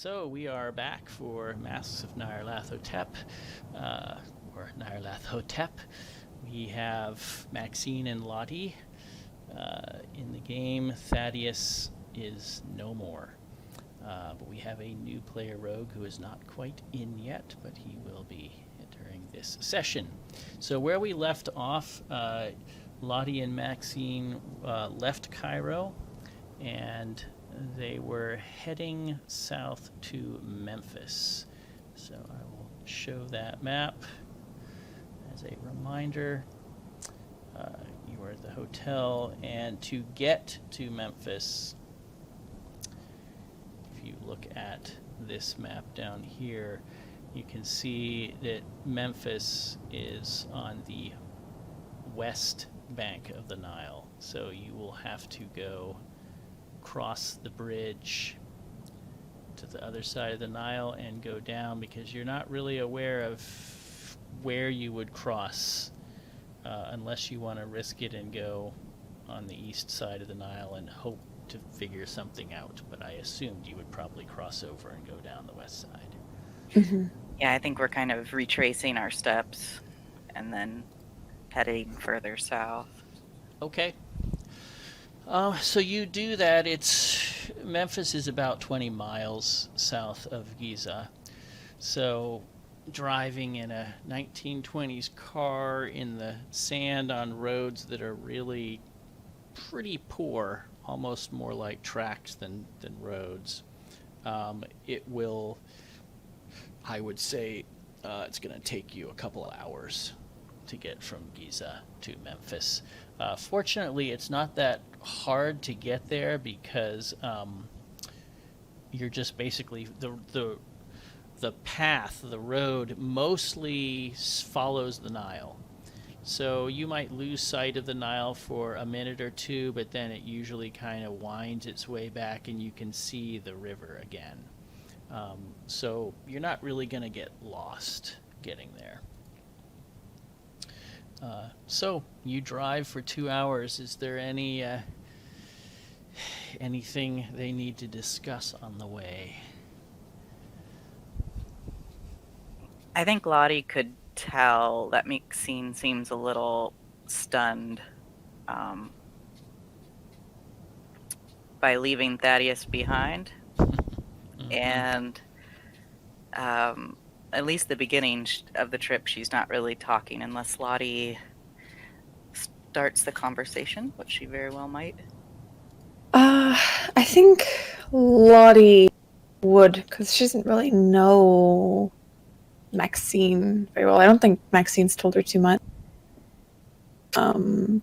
So we are back for Masks of Nyarlathotep, or Nyarlathotep. We have Maxine and Lottie. In the game, Thaddeus is no more. But we have a new player rogue who is not quite in yet, but he will be during this session. So where we left off, Lottie and Maxine left Cairo, and they were heading south to Memphis. So I will show that map as a reminder. You were at the hotel, and to get to Memphis, if you look at this map down here, you can see that Memphis is on the west bank of the Nile. So you will have to go cross the bridge to the other side of the Nile and go down, because you're not really aware of where you would cross unless you want to risk it and go on the east side of the Nile and hope to figure something out. But I assumed you would probably cross over and go down the west side. Mm-hmm. Yeah, I think we're kind of retracing our steps and then heading further south. Okay. So you do that. Memphis is about 20 miles south of Giza. So driving in a 1920s car in the sand on roads that are really pretty poor, almost more like tracks than roads, it will, I would say, it's going to take you a couple of hours to get from Giza to Memphis. Fortunately, it's not that hard to get there, because you're just basically the path, the road mostly follows the Nile. So you might lose sight of the Nile for a minute or two, but then it usually kind of winds its way back and you can see the river again. So you're not really going to get lost getting there. So you drive for 2 hours. Is there anything they need to discuss on the way? I think Lottie could tell that Maxine seems a little stunned by leaving Thaddeus behind. Mm-hmm. And at least the beginning of the trip, she's not really talking unless Lottie starts the conversation, which she very well might. I think Lottie would, because she doesn't really know Maxine very well. I don't think Maxine's told her too much. Have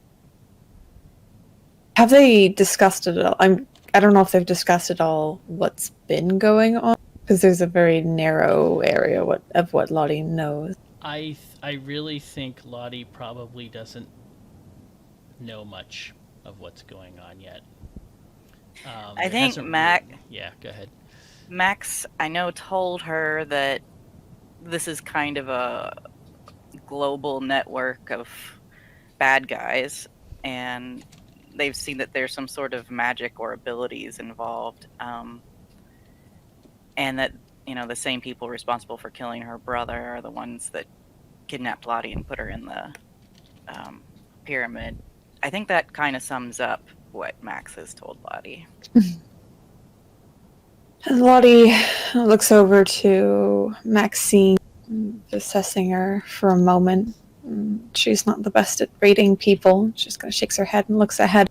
they discussed it at all? I don't know if they've discussed at all what's been going on, because there's a very narrow area of what Lottie knows. I really think Lottie probably doesn't know much of what's going on yet. I think Yeah, go ahead. Max, I know, told her that this is kind of a global network of bad guys, and they've seen that there's some sort of magic or abilities involved, and that, the same people responsible for killing her brother are the ones that kidnapped Lottie and put her in the pyramid. I think that kind of sums up what Max has told Lottie. Lottie looks over to Maxine, assessing her for a moment. She's not the best at reading people. She just kind of shakes her head and looks ahead.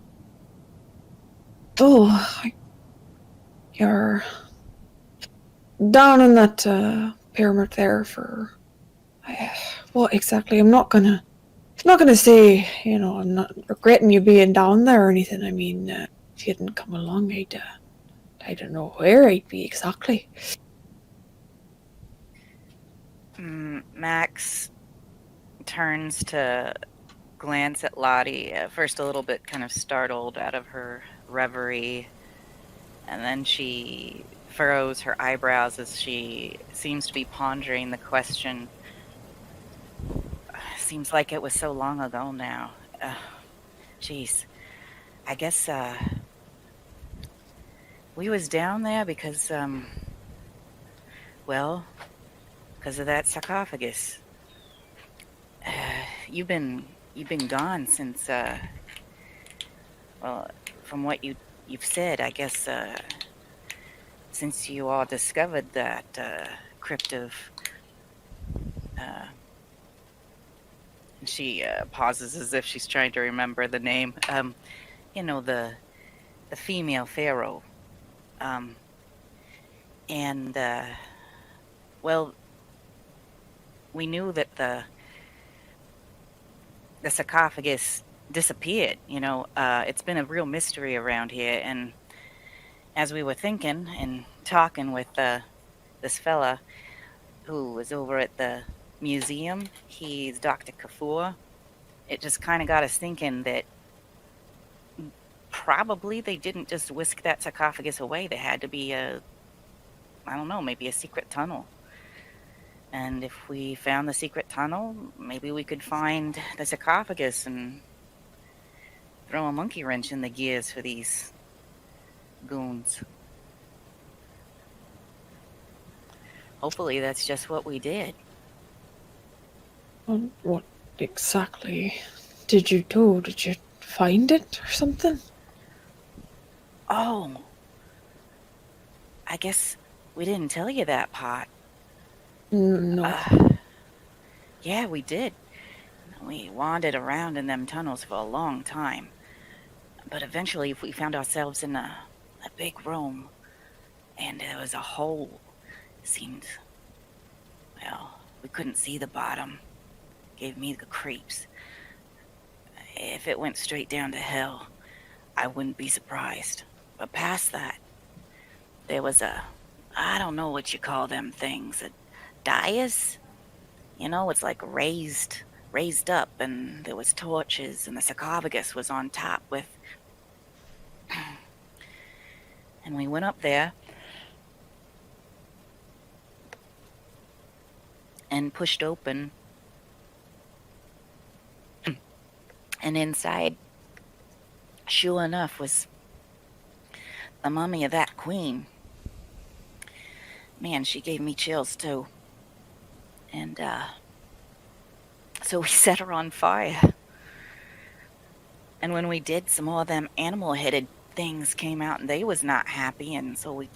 Oh, you're down in that pyramid there for what exactly? I'm not gonna say, I'm not regretting you being down there or anything. I mean, if you didn't come along, I don't know where I'd be exactly. Max turns to glance at Lottie, at first a little bit kind of startled out of her reverie, and then she furrows her eyebrows as she seems to be pondering the question. Seems like it was so long ago now. Jeez. I guess we was down there because Well, because of that sarcophagus. You've been gone since. Well, from what you've said, I guess since you all discovered that crypt of. And she pauses as if she's trying to remember the name. You know, the female pharaoh. And well, we knew that the sarcophagus disappeared. You know, it's been a real mystery around here. And as we were thinking and talking with this fella who was over at the museum, he's Dr. Kafur. It just kind of got us thinking that probably they didn't just whisk that sarcophagus away. There had to be I don't know, maybe a secret tunnel. And if we found the secret tunnel, maybe we could find the sarcophagus and throw a monkey wrench in the gears for these goons. Hopefully that's just what we did. What exactly did you do? Did you find it or something? Oh, I guess we didn't tell you that part. No. Yeah, we did. We wandered around in them tunnels for a long time. But eventually we found ourselves in a big room. And there was a hole. It seemed, well, we couldn't see the bottom. Gave me the creeps. If it went straight down to hell, I wouldn't be surprised. But past that, there was I don't know what you call them things, a dais? You know, it's like raised up, and there was torches, and the sarcophagus was on top with... And we went up there and pushed open, and inside, sure enough, was the mummy of that queen. Man, she gave me chills too. And so we set her on fire. And when we did, some more of them animal-headed things came out, and they was not happy, and so we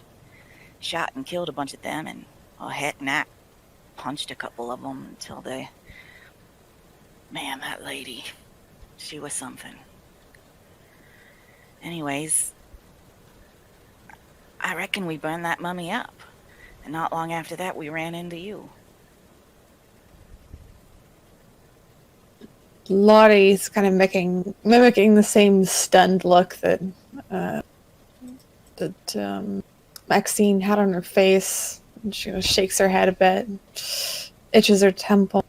shot and killed a bunch of them, and heck, Nat punched a couple of them until they... Man, that lady, she was something. Anyways, I reckon we burned that mummy up. And not long after that, we ran into you. Lottie's kind of mimicking the same stunned look that Maxine had on her face. And she shakes her head a bit, itches her temple.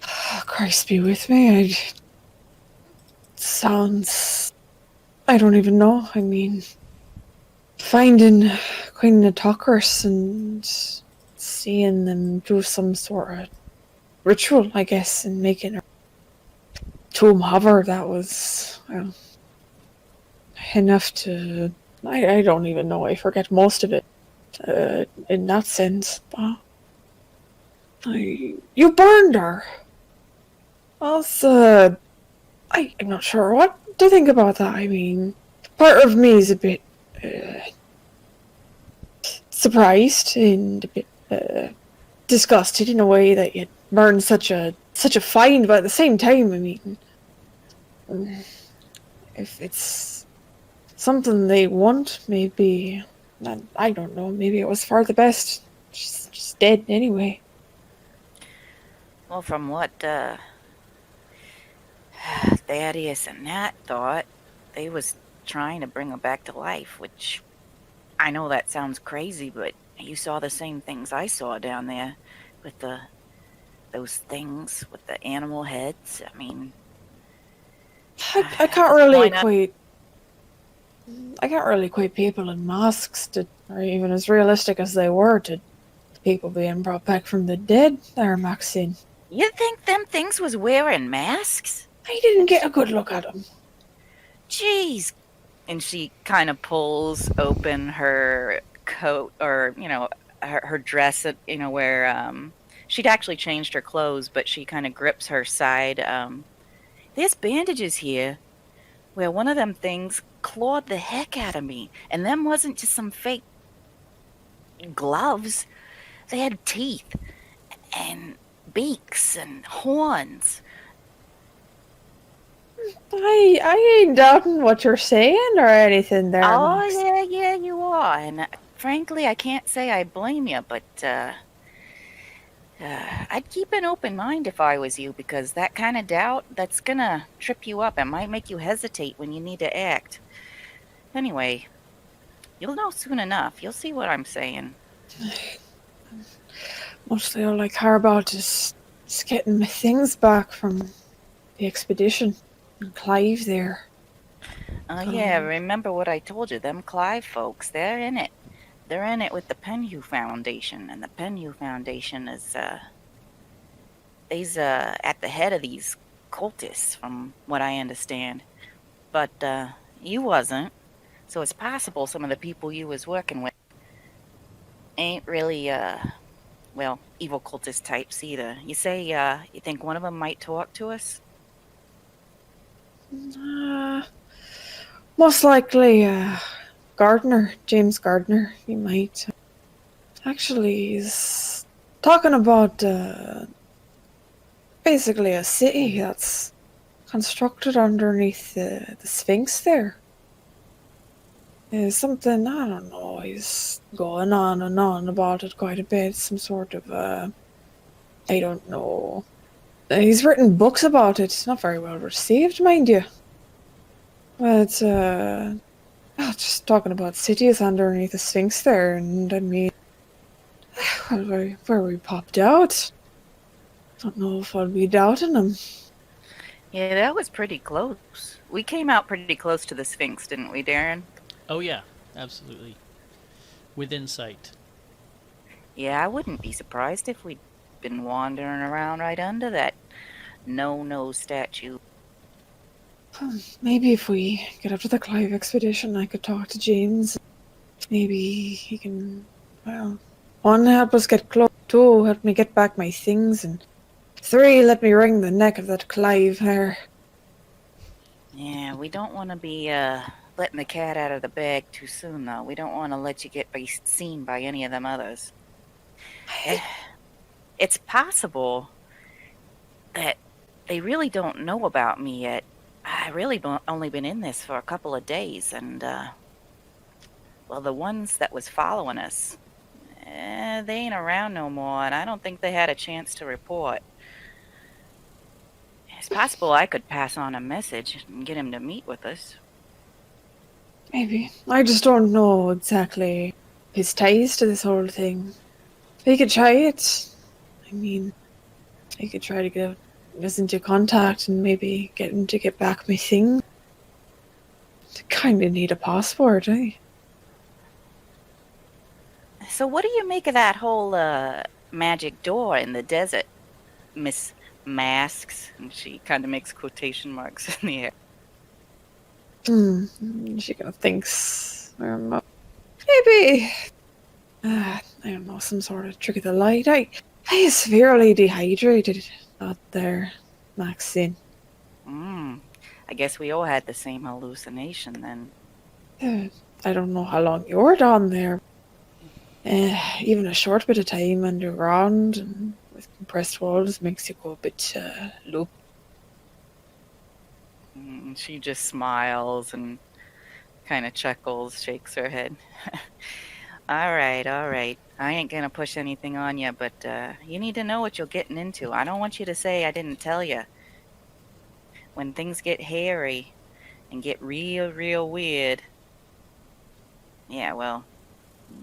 Oh, Christ be with me. Sounds... I don't even know. I mean, finding Queen Natochris and seeing them do some sort of ritual, I guess, and making her tomb hover, that was enough to... I don't even know. I forget most of it in that sense. But you burned her. That's, I'm not sure what to think about that. I mean, part of me is a bit surprised and a bit disgusted in a way that you'd burn such a find, but at the same time, I mean, if it's something they want, maybe, I don't know, maybe it was for the best. She's just dead anyway. Well, from what Thaddeus and Nat thought, they was trying to bring her back to life, which I know that sounds crazy, but you saw the same things I saw down there with those things with the animal heads. I mean, I can't really equate people in masks to, or even as realistic as they were, to people being brought back from the dead there, Maxine. You think them things was wearing masks? I didn't get a good look at them. Jeez. And she kind of pulls open her coat, or, her dress, where she'd actually changed her clothes, but she kind of grips her side. There's bandages here where one of them things clawed the heck out of me, and them wasn't just some fake gloves. They had teeth and beaks and horns. I ain't doubting what you're saying or anything there, Oh, Max. yeah, you are. And frankly, I can't say I blame you, but I'd keep an open mind if I was you, because that kind of doubt, that's gonna trip you up and might make you hesitate when you need to act. Anyway, you'll know soon enough. You'll see what I'm saying. Mostly all I care about is getting my things back from the expedition. And Clive there. Oh, yeah, remember what I told you. Them Clive folks, they're in it. They're in it with the Penhew Foundation, and the Penhew Foundation is, they's at the head of these cultists, from what I understand. But you wasn't, so it's possible some of the people you was working with ain't really, well, evil cultist types either. You say you think one of them might talk to us? Most likely, Gardner, James Gardner. He might. Actually, he's talking about basically a city that's constructed underneath the Sphinx there. There's something, I don't know, he's going on and on about it quite a bit. Some sort of, I don't know. He's written books about it. It's not very well received, mind you. But, just talking about cities underneath the Sphinx there, and I mean, well, where we popped out. Don't know if I'll be doubting him. Yeah, that was pretty close. We came out pretty close to the Sphinx, didn't we, Darren? Oh, yeah, absolutely. Within sight. Yeah, I wouldn't be surprised if we'd been wandering around right under that no-nose statue. Maybe if we get up to the Clive Expedition, I could talk to James. Maybe he can, well, one, help us get close, two, help me get back my things, and three, let me wring the neck of that Clive there. Yeah, we don't want to be letting the cat out of the bag too soon, though. We don't want to let you get seen by any of them others. It's possible that they really don't know about me yet. I really only been in this for a couple of days, and, well, the ones that was following us, they ain't around no more, and I don't think they had a chance to report. It's possible I could pass on a message and get him to meet with us. Maybe. I just don't know exactly his ties to this whole thing. He could try it. I mean, he could try to get us into contact and maybe get him to get back my thing. I kind of need a passport, eh? So what do you make of that whole magic door in the desert, Miss Masks? And she kind of makes quotation marks in the air. She kind of thinks, maybe, I don't know, some sort of trick of the light. I severely dehydrated out there, Maxine. I guess we all had the same hallucination then. I don't know how long you were down there. Even a short bit of time underground and with compressed walls makes you go a bit loop. She just smiles and kind of chuckles, shakes her head. All right. I ain't gonna push anything on you, but you need to know what you're getting into. I don't want you to say I didn't tell you. When things get hairy and get real weird, yeah, well,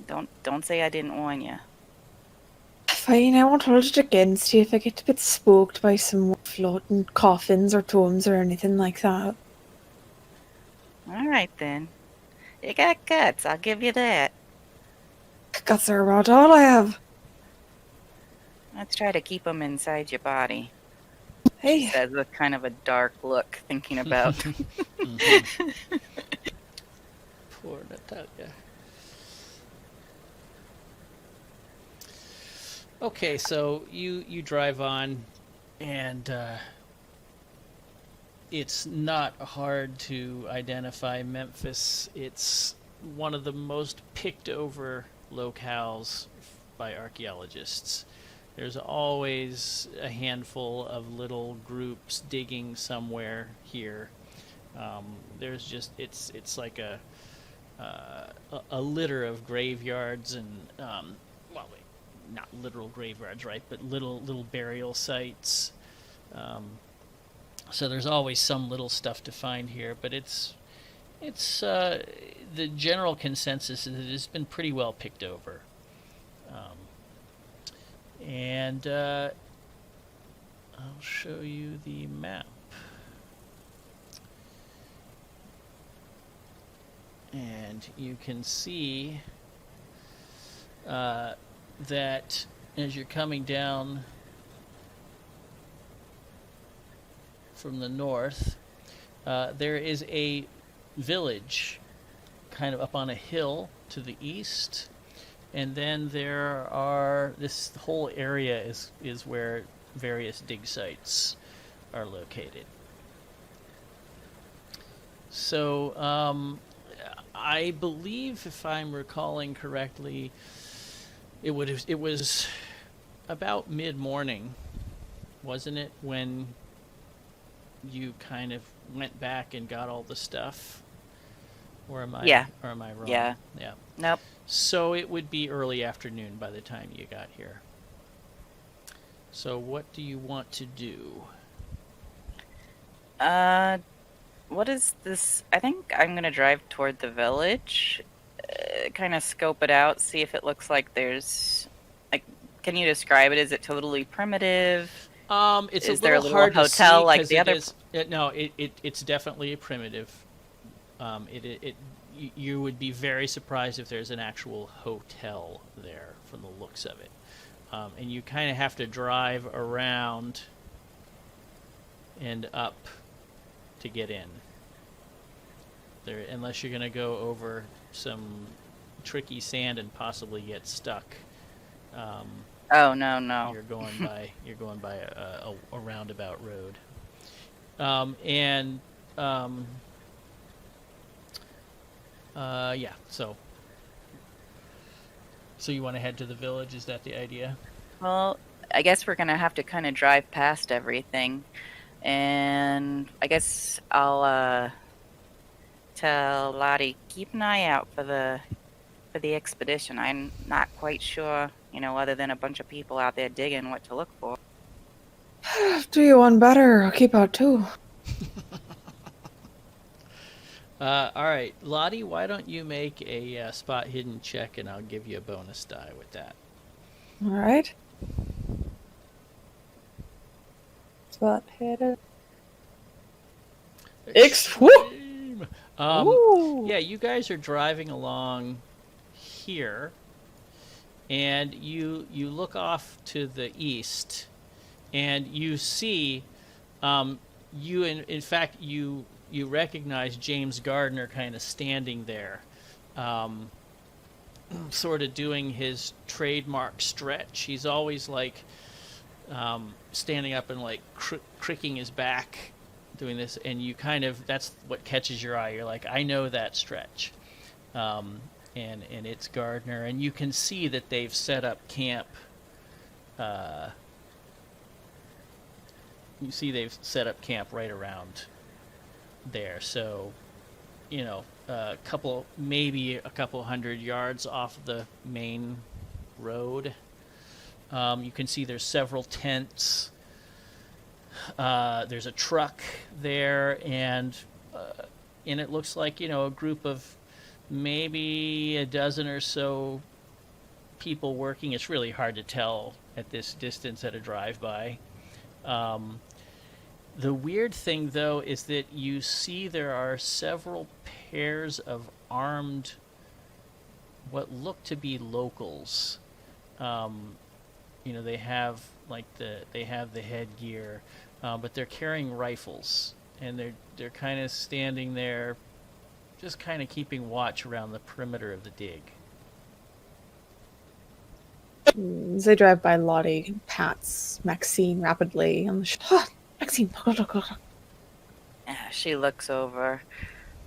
don't say I didn't warn you. Fine, I won't hold it against you if I get a bit spooked by some floating coffins or tombs or anything like that. All right then. You got guts, I'll give you that. Guts are about all I have. Let's try to keep them inside your body. Hey. She says with kind of a dark look, thinking about. Poor Natalia. Okay, so you drive on, and it's not hard to identify Memphis. It's one of the most picked over locales by archaeologists. There's always a handful of little groups digging somewhere here. There's just it's like a litter of graveyards and well, wait, not literal graveyards, right? But little burial sites. So there's always some little stuff to find here, but it's the general consensus is that it's been pretty well picked over. And I'll show you the map. And you can see that as you're coming down from the north, there is a village kind of up on a hill to the east, and then there are this whole area is where various dig sites are located. So I believe, if I'm recalling correctly, it was about mid-morning, wasn't it, when you kind of went back and got all the stuff? Or am I wrong? Yeah. Yeah. Nope. So it would be early afternoon by the time you got here. So what do you want to do? What is this? I think I'm gonna drive toward the village, kind of scope it out, see if it looks like there's, like, can you describe it? Is it totally primitive? It's Is a there a little little hard to hotel see like 'cause the it other? is- it's definitely a primitive. You would be very surprised if there's an actual hotel there from the looks of it. And you kind of have to drive around and up to get in there, unless you're going to go over some tricky sand and possibly get stuck. Oh no. You're going by a roundabout road. Yeah. So you want to head to the village? Is that the idea? Well, I guess we're gonna have to kind of drive past everything, and I guess I'll tell Lottie, keep an eye out for the expedition. I'm not quite sure, other than a bunch of people out there digging, what to look for. Do you one better? I'll keep out too. All right, Lottie, why don't you make a spot hidden check, and I'll give you a bonus die with that. All right. Spot hidden. Extreme. Ooh. Yeah, you guys are driving along here, and you look off to the east, and you see, in fact you recognize James Gardner kind of standing there, sort of doing his trademark stretch. He's always like standing up and like cricking his back, doing this, and you kind of, that's what catches your eye. You're like, I know that stretch. And it's Gardner, and you can see that they've set up camp. You see they've set up camp right around there, so maybe a couple hundred yards off the main road. You can see there's several tents. There's a truck there, and it looks like a group of maybe a dozen or so people working. It's really hard to tell at this distance at a drive-by. The weird thing, though, is that you see there are several pairs of armed, what look to be locals. They have the headgear, but they're carrying rifles, and they're kind of standing there, just kind of keeping watch around the perimeter of the dig. As they drive by, Lottie pats Maxine rapidly on the shoulder. Maxine, look. She looks over.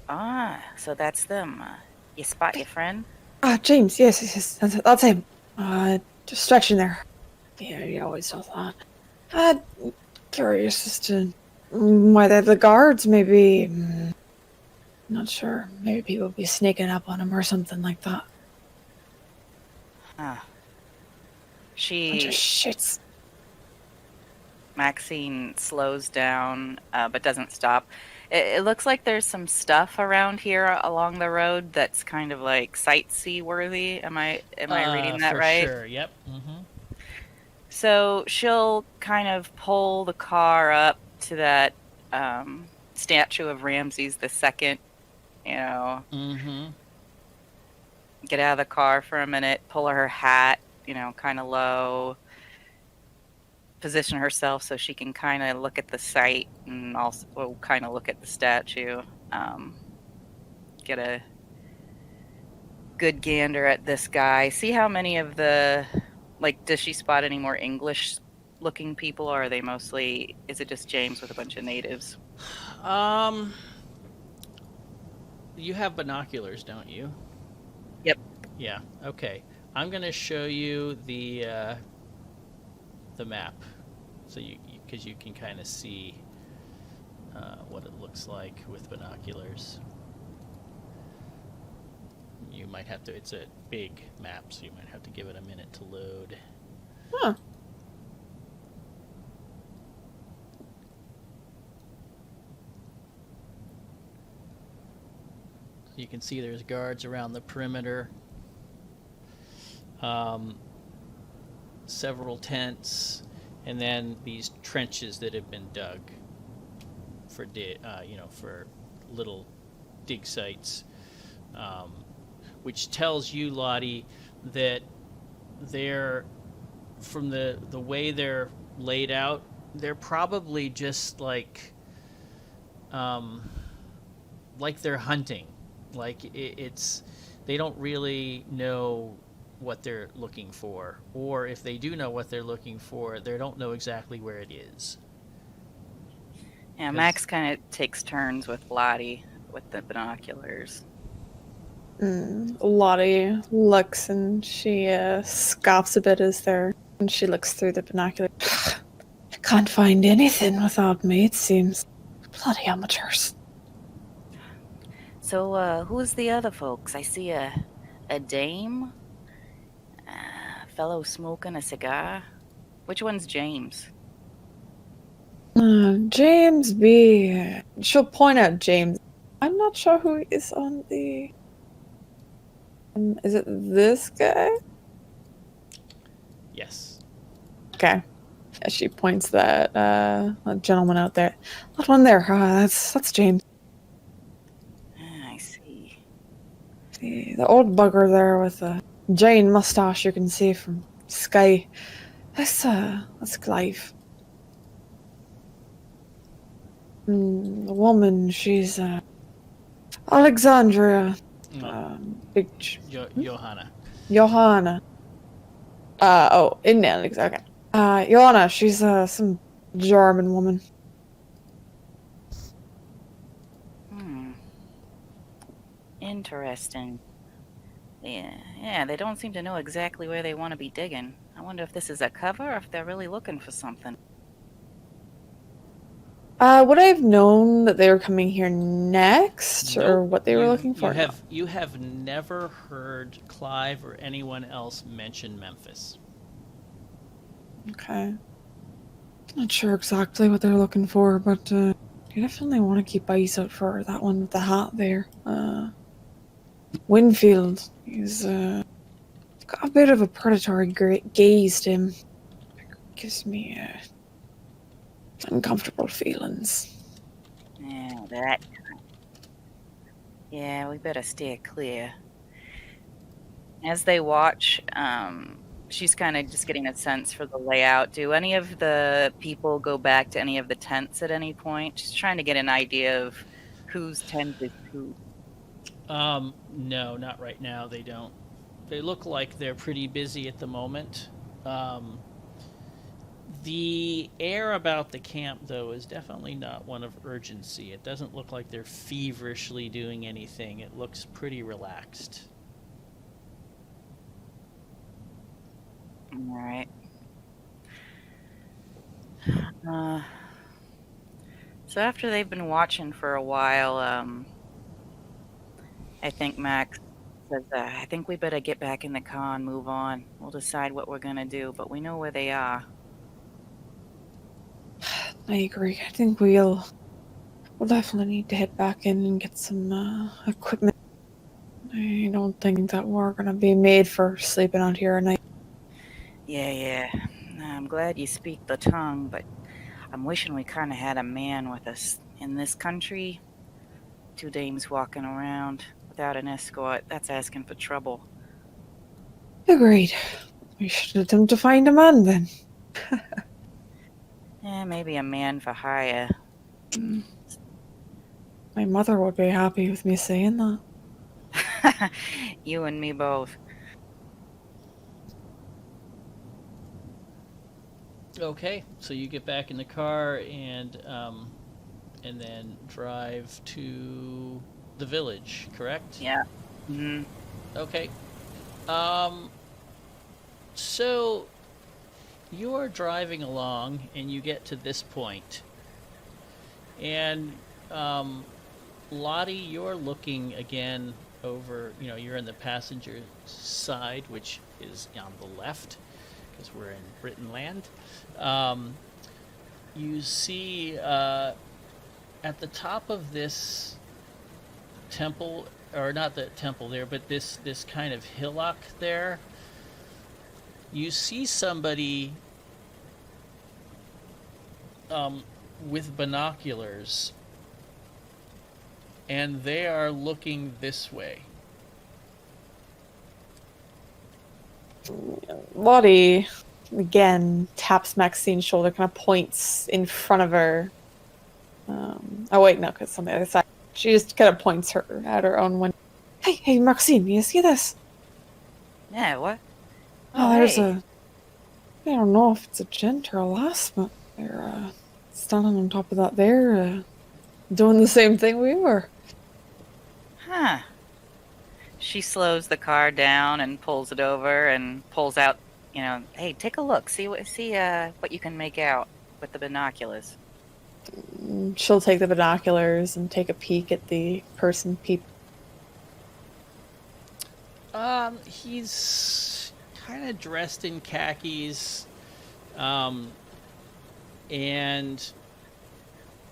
Ah, so that's them. You spot your friend? James, yes, that's him. Just stretching there. Yeah, he always does that. Curious as to why they're the guards, maybe. Not sure. Maybe people be sneaking up on him or something like that. Huh. Bunch of shits. Maxine slows down, but doesn't stop. It looks like there's some stuff around here along the road that's kind of like sightsee worthy. Am I reading that for right? Sure. Yep. Mm-hmm. So she'll kind of pull the car up to that statue of Ramses II, Mm-hmm. get out of the car for a minute, pull her hat, kind of low, position herself so she can kind of look at the site and also kind of look at the statue. Get a good gander at this guy. See how many of the, does she spot any more English looking people, or are they mostly, is it just James with a bunch of natives? You have binoculars, don't you? Yep. Yeah. Okay. I'm gonna show you the map, so because you can kind of see what it looks like with binoculars. You might have to. It's a big map, so you might have to give it a minute to load. Huh. You can see there's guards around the perimeter. Several tents, and then these trenches that have been dug for for little dig sites, which tells you, Lottie, that they're, from the way they're laid out, they're probably just like they're hunting. It's they don't really know what they're looking for, or if they do know what they're looking for, they don't know exactly where it is. Yeah, Max kind of takes turns with Lottie with the binoculars. Lottie looks and she scoffs a bit and she looks through the binocular. I can't find anything without me, it seems. Bloody amateurs. So, who's the other folks? I see a dame, fellow smoking a cigar. Which one's James? James B. She'll point out James. I'm not sure who is on the... is it this guy? Yes. Okay. Yeah, she points that gentleman out there. That one there. That's James. I see. The old bugger there with the giant mustache you can see from sky. That's Clive. The woman, she's Alexandria. Big Johanna. Johanna. In Alex. Okay. Johanna, she's some German woman. Interesting. Yeah, they don't seem to know exactly where they want to be digging. I wonder if this is a cover or if they're really looking for something. Would I have known that they were coming here next, Nope. or what they were looking for? You have never heard Clive or anyone else mention Memphis. Okay. Not sure exactly what they're looking for, but you definitely want to keep eyes out for that one with the hat there. Winfield. He's got a bit of a predatory gaze to him. Gives me uncomfortable feelings. Yeah, that kind. Yeah, we better steer clear. As they watch, she's kind of just getting a sense for the layout. Do any of the people go back to any of the tents at any point? Just trying to get an idea of whose tent is who. No, not right now. They don't. they look like they're pretty busy at the moment. Um, the air about the camp, though, is definitely not one of urgency. It doesn't look like they're feverishly doing anything. It looks pretty relaxed. All right. Uh, so after they've been watching for a while, I think Max says, I think we better get back in the car and move on. We'll decide what we're going to do, but we know where they are. I agree. I think we'll definitely need to head back in and get some equipment. I don't think that we're gonna be made for sleeping out here at night. Yeah. I'm glad you speak the tongue, but I'm wishing we kind of had a man with us. In this country, 2 dames walking around without an escort, that's asking for trouble. Agreed. We should attempt to find a man then. Maybe a man for hire. My mother would be happy with me saying that. You and me both. Okay, so you get back in the car and then drive to the village, correct? Yeah. Mm-hmm. Okay. So you are driving along and you get to this point. And Lottie, you're looking again over, you're in the passenger side, which is on the left, because we're in Britain land. You see at the top of this temple, or not the temple there, but this kind of hillock there, you see somebody with binoculars, and they are looking this way. Lottie, again, taps Maxine's shoulder, kind of points in front of her. Oh wait, no, because on the other side. She just kind of points her at her own window. Hey, Maxine, you see this? Yeah, what? Oh, there's hey. I don't know if it's a gent or a lass, but they're standing on top of that there, doing the same thing we were. Huh. She slows the car down and pulls it over and pulls out, hey, take a look. See what you can make out with the binoculars. She'll take the binoculars and take a peek at the person He's kind of dressed in khakis, and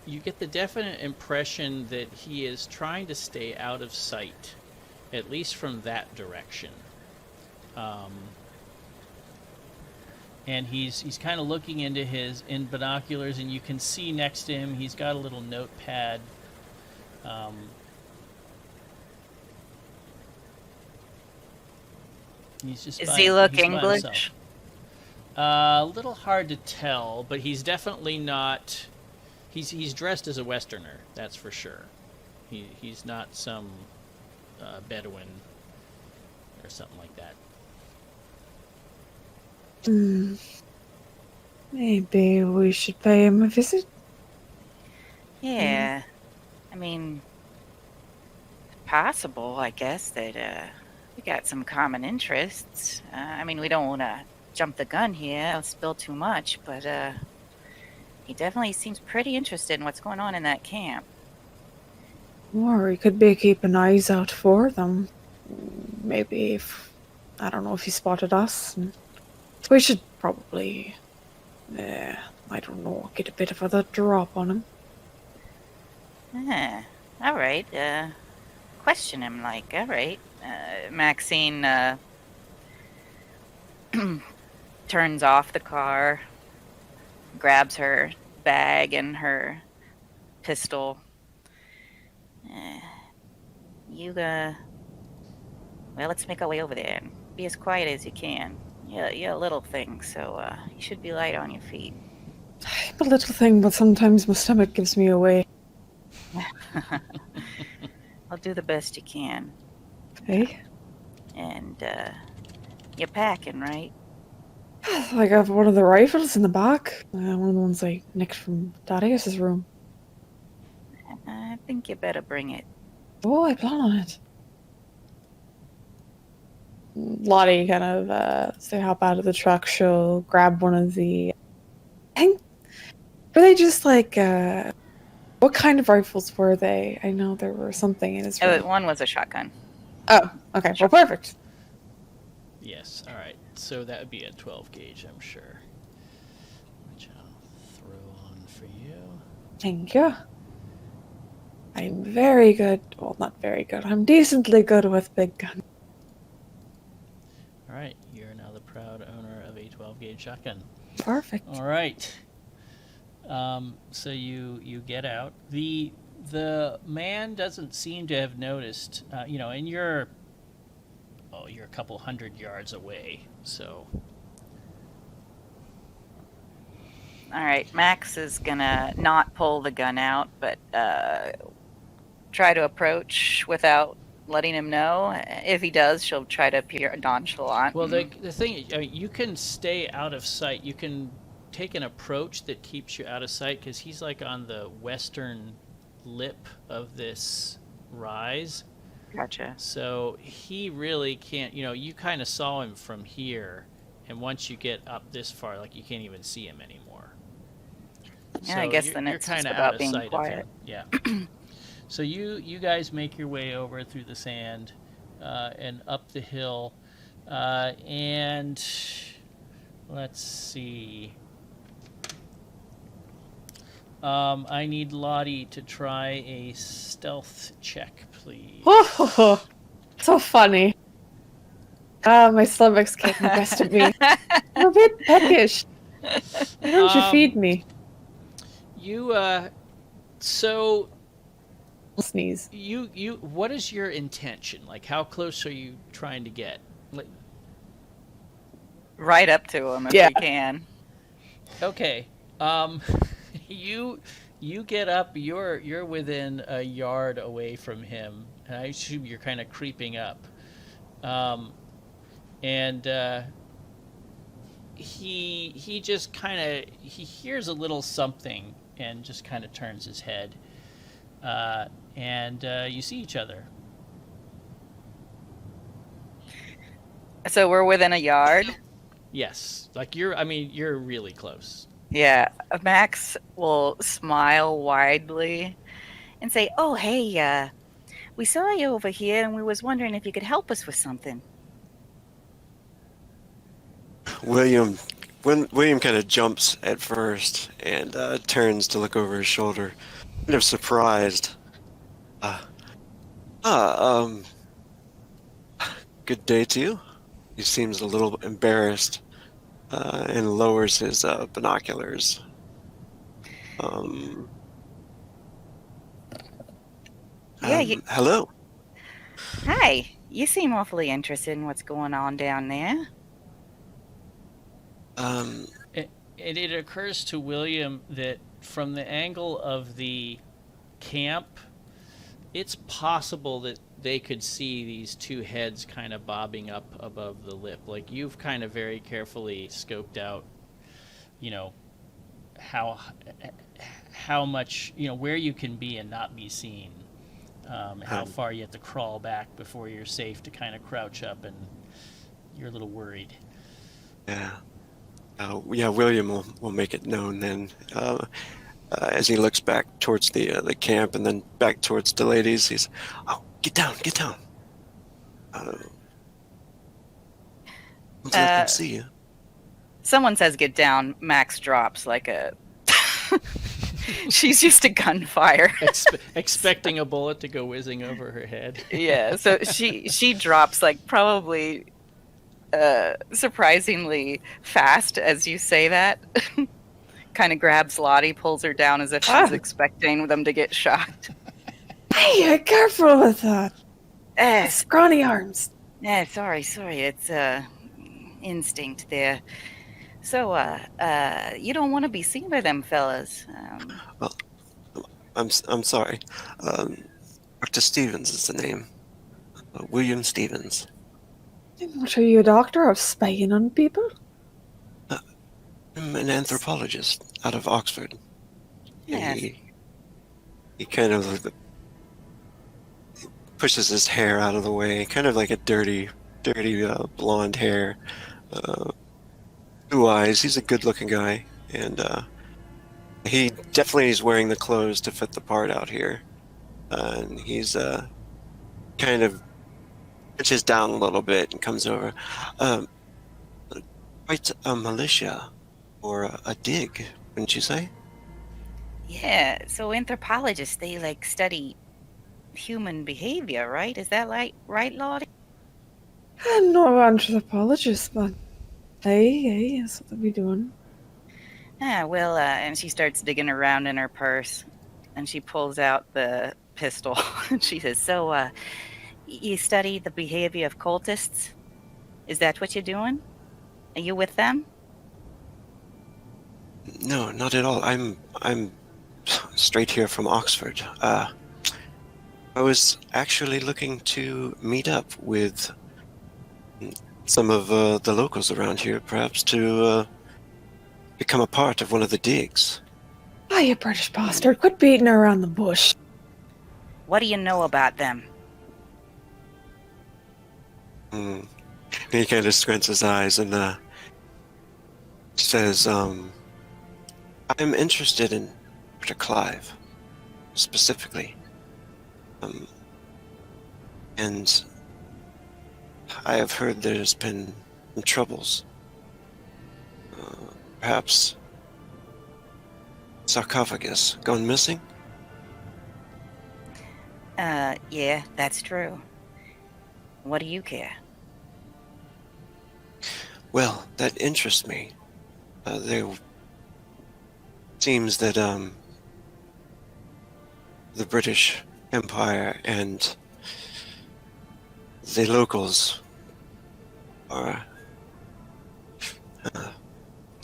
you get the definite impression that he is trying to stay out of sight, at least from that direction. And he's kind of looking into in binoculars, and you can see next to him he's got a little notepad. He's just Does he look English? A little hard to tell, but he's definitely not. He's dressed as a Westerner, that's for sure. He's not some Bedouin or something like that. Maybe we should pay him a visit. Yeah. I mean, possible, I guess, that we got some common interests. We don't want to jump the gun here or spill too much, but he definitely seems pretty interested in what's going on in that camp. Or we could be keeping eyes out for them. Maybe I don't know if he spotted us. We should probably, I don't know, get a bit of a drop on him. All right. Question him, all right. Maxine turns off the car, grabs her bag and her pistol. Let's make our way over there and be as quiet as you can. You're a little thing, so you should be light on your feet. I'm a little thing, but sometimes my stomach gives me away. I'll do the best you can. Hey? And you're packing, right? I got one of the rifles in the back. One of the ones I nicked from Darius's room. I think you better bring it. Oh, I plan on it. Lottie kind of they hop out of the truck. She'll grab one of the. I think were they just like what kind of rifles were they? I know there were something in his room. One was a shotgun. Oh, okay. Well, perfect. Yes. All right. So that would be a 12 gauge, I'm sure. Which I'll throw on for you. Thank you. I'm very good. Well, not very good. I'm decently good with big guns. All right. You're now the proud owner of a 12 gauge shotgun. Perfect. All right. So you get out. The man doesn't seem to have noticed. And you're a couple hundred yards away. So. All right, Max is gonna not pull the gun out, but try to approach without letting him know. If he does, she'll try to appear nonchalant. Well, the thing, you can stay out of sight. You can take an approach that keeps you out of sight because he's like on the western lip of this rise. Gotcha. So he really can't. You kind of saw him from here, and once you get up this far, like you can't even see him anymore. Yeah, So I guess then it's just about being quiet. Yeah. So you guys make your way over through the sand and up the hill, and let's see. I need Lottie to try a stealth check, please. Oh, so funny. My stomach's getting the best of me. I'm a bit peckish. Why don't you feed me? So I'll sneeze. What is your intention? Like, how close are you trying to get? Like, Right up to him if Yeah. we can. okay. You get up. You're within a yard away from him, and I assume you're kind of creeping up. He just kind of he hears a little something and just kind of turns his head, and you see each other. So we're within a yard. Yes, like you're really close. Yeah, Max will smile widely and say, "Oh, hey, we saw you over here, and we was wondering if you could help us with something." William kind of jumps at first and turns to look over his shoulder, kind of surprised. Good day to you. He seems a little embarrassed and lowers his binoculars. Hello. Hi, you seem awfully interested in what's going on down there. It occurs to William that from the angle of the camp, it's possible that they could see these two heads kind of bobbing up above the lip. Like, you've kind of very carefully scoped out, how much, where you can be and not be seen. How far you have to crawl back before you're safe to kind of crouch up, and you're a little worried. Yeah. William will make it known then, as he looks back towards the camp and then back towards the ladies. He's, get down. Let them see you. Someone says get down. Max drops like a... She's used to gunfire. Expecting a bullet to go whizzing over her head. Yeah, so she drops like probably surprisingly fast as you say that. Kind of grabs Lottie, pulls her down as if she's expecting them to get shot. Hey, careful with that. Scrawny arms. Yeah, sorry. It's instinct there. So, you don't want to be seen by them fellas. Well, I'm sorry. Dr. Stevens is the name. William Stevens. What are you, a doctor of spying on people? I'm an anthropologist out of Oxford. And Yes. he kind of pushes his hair out of the way, kind of like a dirty blonde hair, blue eyes. He's a good-looking guy, and he definitely is wearing the clothes to fit the part out here. And he's kind of pitches down a little bit and comes over. Um, Quite a militia, or a dig, wouldn't you say? Yeah. So anthropologists, they like study human behavior, right? Is that right, Lottie? I'm not an anthropologist, but hey, that's what they'll be doing. Well, and she starts digging around in her purse, and she pulls out the pistol. And she says, "So, you study the behavior of cultists? Is that what you're doing? Are you with them?" No, not at all. I'm straight here from Oxford. I was actually looking to meet up with some of the locals around here, perhaps to become a part of one of the digs. Ah, you British bastard, quit beating around the bush. What do you know about them? Mm. He kind of squints his eyes and says, I'm interested in Dr. Clive, specifically. And I have heard there's been some troubles. Perhaps sarcophagus gone missing? Yeah, that's true. What do you care? Well, that interests me. There seems that the British Empire and the locals are,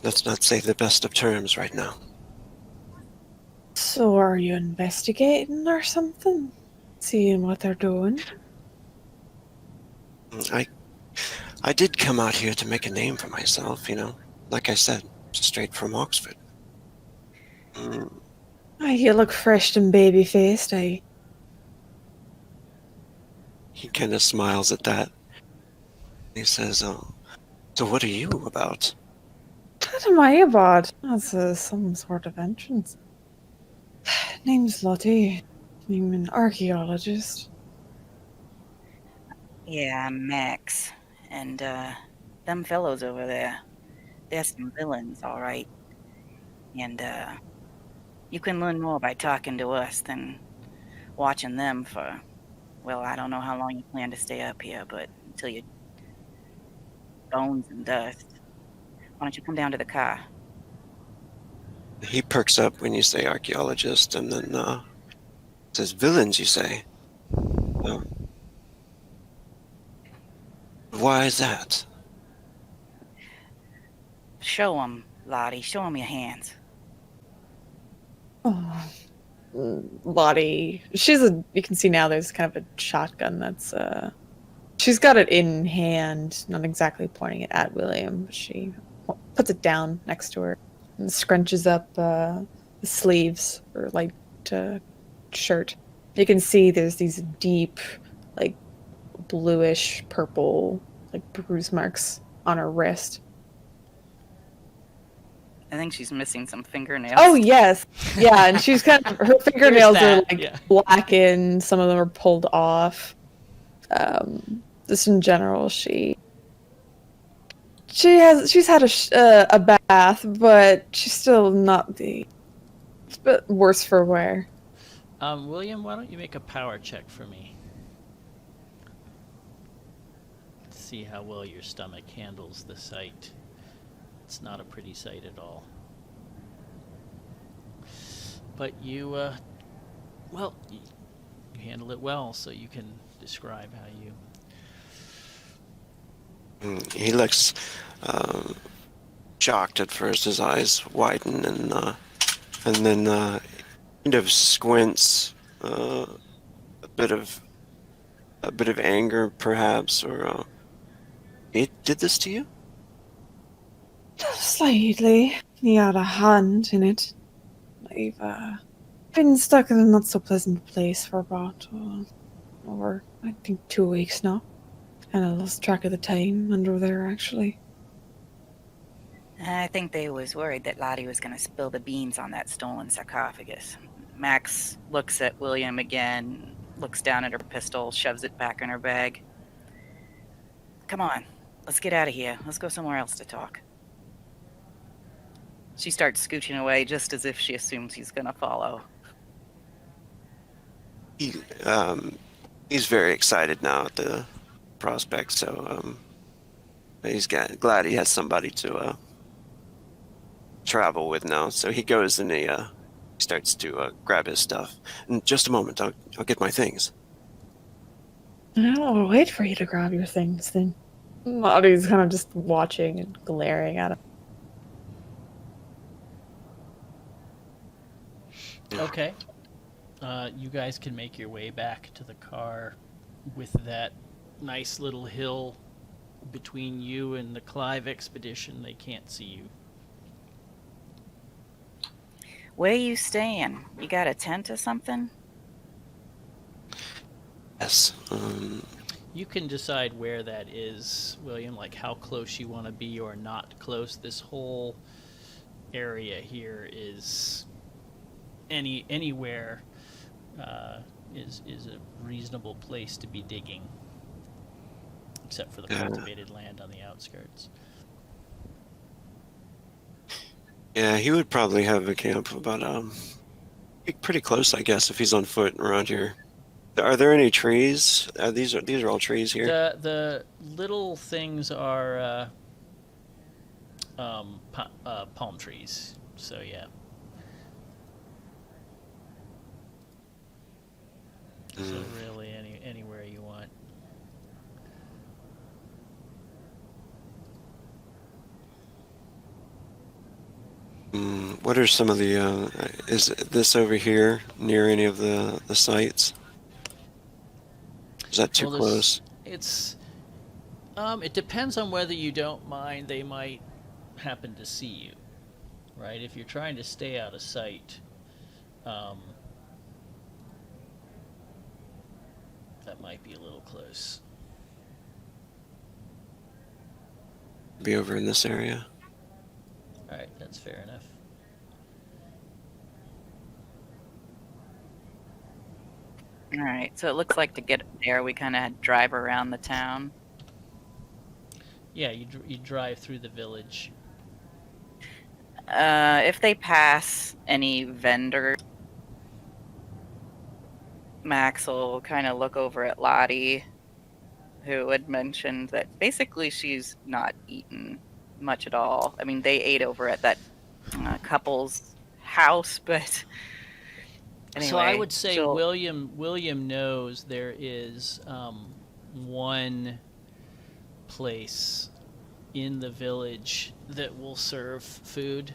let's not say the best of terms right now. So are you investigating or something? Seeing what they're doing? I did come out here to make a name for myself, like I said, straight from Oxford. Ah, you look fresh and baby-faced, eh? He kind of smiles at that. He says, "Oh, so what are you about?" What am I about? That's some sort of entrance. Name's Lottie. I'm an archaeologist. Yeah, I'm Max. And, them fellows over there, they're some villains, all right. And, you can learn more by talking to us than watching them for, well, I don't know how long you plan to stay up here, but until you bones and dust. Why don't you come down to the car? He perks up when you say archaeologist, and then says, "Villains, you say? Oh. Why is that?" Show them, Lottie. Show them your hands. Oh, Lottie. You can see now there's kind of a shotgun that's, she's got it in hand, not exactly pointing it at William, but she puts it down next to her and scrunches up the sleeves or like shirt. You can see there's these deep, like bluish purple, like bruise marks on her wrist. I think she's missing some fingernails. Oh yes, yeah, and she's kind of her fingernails are that, like yeah. blackened. Some of them are pulled off. Just in general, she's had a bath, but she's still not the. It's a bit worse for wear. William, why don't you make a power check for me? See how well your stomach handles the sight. It's not a pretty sight at all. But you handle it well, so you can describe how you... He looks shocked at first. His eyes widen, and then kind of squints. A bit of anger, perhaps, or It did this to you? Slightly. He had a hand in it. I've been stuck in a not so pleasant place for about over, I think, 2 weeks now. And I lost track of the time under there, actually. I think they was worried that Lottie was going to spill the beans on that stolen sarcophagus. Max looks at William again, looks down at her pistol, shoves it back in her bag. Come on, let's get out of here. Let's go somewhere else to talk. She starts scooching away just as if she assumes he's going to follow. He's very excited now at the prospect, so he's glad he has somebody to travel with now. So he goes and he starts to grab his stuff. In just a moment, I'll get my things. I'll wait for you to grab your things then. Lottie's kind of just watching and glaring at him. Okay. You guys can make your way back to the car with that nice little hill between you and the Clive Expedition. They can't see you. Where you staying? You got a tent or something? Yes. You can decide where that is, William, like how close you want to be or not close. This whole area here is anywhere is a reasonable place to be digging, except for the cultivated land on the outskirts. Yeah, he would probably have a camp about pretty close, I guess, if he's on foot around here. Are there any trees? These are all trees here. The little things are palm trees. So yeah. So really, anywhere you want. What are some of the? Is this over here near any of the sites? Is that too close? It's. It depends on whether you don't mind. They might happen to see you, right? If you're trying to stay out of sight, that might be a little close. Be over in this area. All right, that's fair enough. All right, so it looks like to get there, we kind of drive around the town. Yeah, you drive through the village. If they pass any vendor, Max will kind of look over at Lottie, who had mentioned that basically she's not eaten much at all. I mean, they ate over at that couple's house, but anyway. So I would say William knows there is one place in the village that will serve food.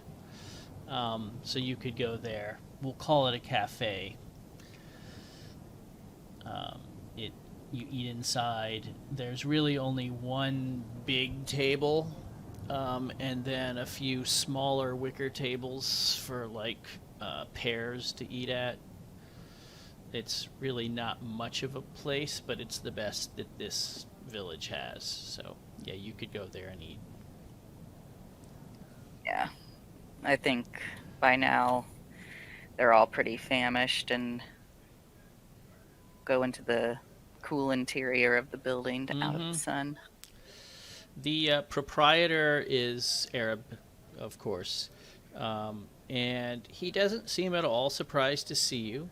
So you could go there. We'll call it a cafe. You eat inside. There's really only one big table, and then a few smaller wicker tables for like pairs to eat at. It's really not much of a place, but it's the best that this village has. So yeah, you could go there and eat. Yeah, I think by now they're all pretty famished and go into the cool interior of the building out of the sun. The proprietor is Arab, of course, and he doesn't seem at all surprised to see you.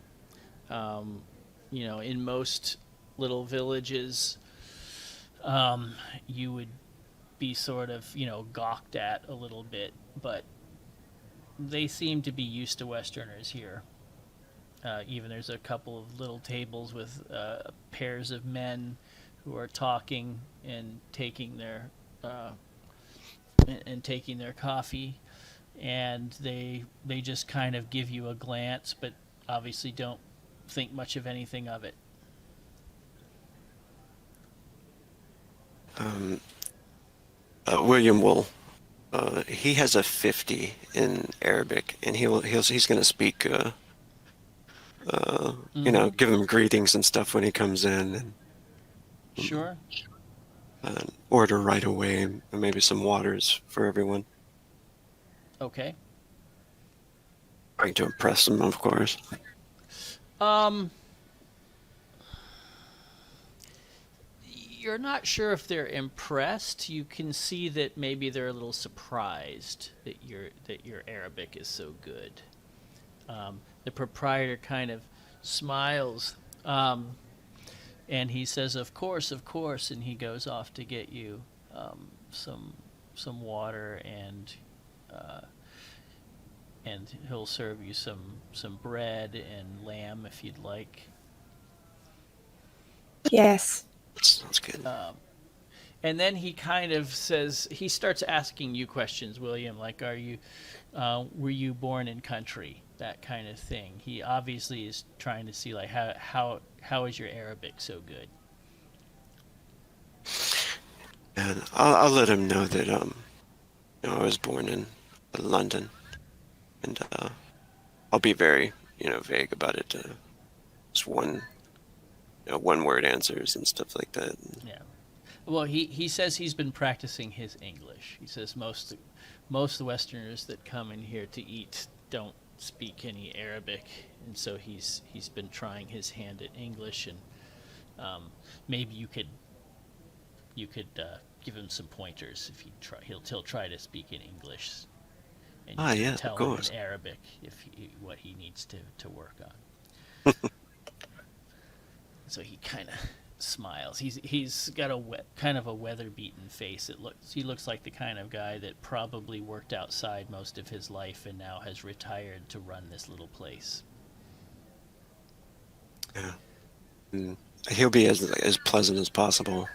In most little villages, you would be sort of, gawked at a little bit, but they seem to be used to Westerners here. Even there's a couple of little tables with pairs of men who are talking and taking their coffee, and they just kind of give you a glance, but obviously don't think much of anything of it. William will. He has a 50 in Arabic, and he's going to speak. Give him greetings and stuff when he comes in, and Sure. order right away, and maybe some waters for everyone. Okay. Trying to impress him, of course. You're not sure if they're impressed. You can see that maybe they're a little surprised that your Arabic is so good. The proprietor kind of smiles, and he says, of course," and he goes off to get you some water, and he'll serve you some bread and lamb if you'd like. Yes. Sounds good. And then he kind of says, he starts asking you questions, William, like, were you born in country? That kind of thing. He obviously is trying to see, like, how is your Arabic so good? And I'll let him know that I was born in London, and I'll be very vague about it. Just one word answers and stuff like that. Yeah. Well, he says he's been practicing his English. He says most of the Westerners that come in here to eat don't speak any Arabic, and so he's been trying his hand at English, and maybe you could give him some pointers if he'll try to speak in English, and you can tell him in Arabic what he needs to work on. So he kind of smiles. He's got kind of a weather-beaten face. He looks like the kind of guy that probably worked outside most of his life and now has retired to run this little place. Yeah, he'll be as pleasant as possible.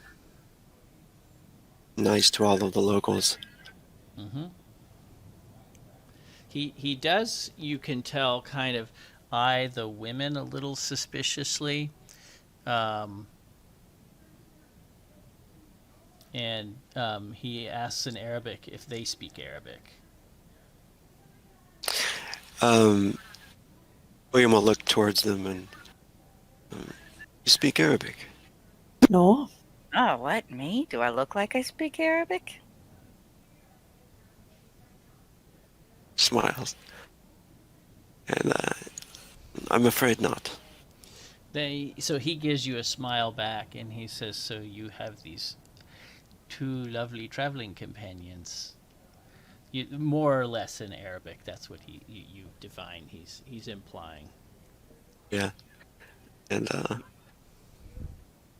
Nice to all of the locals. Mm-hmm. He does, you can tell, kind of eye the women a little suspiciously. And he asks in Arabic if they speak Arabic. William will look towards them and, you speak Arabic? No. Oh, what? Me? Do I look like I speak Arabic? Smiles. And I'm afraid not. So he gives you a smile back, and he says, so you have these two lovely traveling companions. More or less in Arabic, that's what you divine he's implying. Yeah. And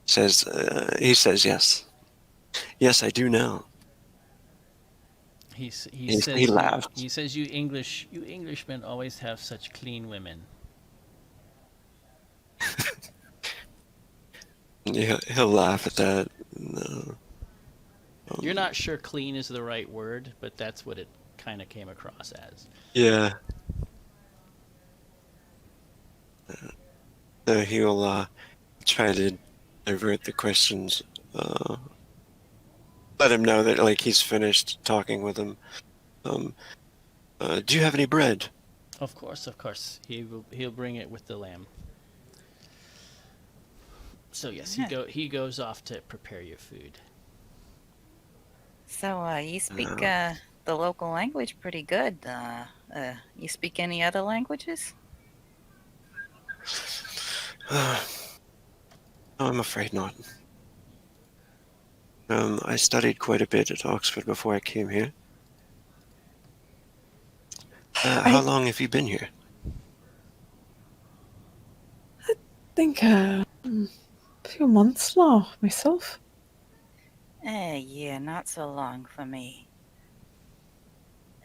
he says yes. Yes, I do now. He He laughed. He says you Englishmen always have such clean women. Yeah, he'll laugh at that. No. You're not sure clean is the right word, but that's what it kind of came across as. Yeah. So he'll try to divert the questions. Let him know that he's finished talking with him. Do you have any bread? Of course. He'll bring it with the lamb. So yes, he goes off to prepare your food. So you speak the local language pretty good. You speak any other languages? I'm afraid not. I studied quite a bit at Oxford before I came here. How long have you been here? I think a few months now, myself. Yeah, not so long for me.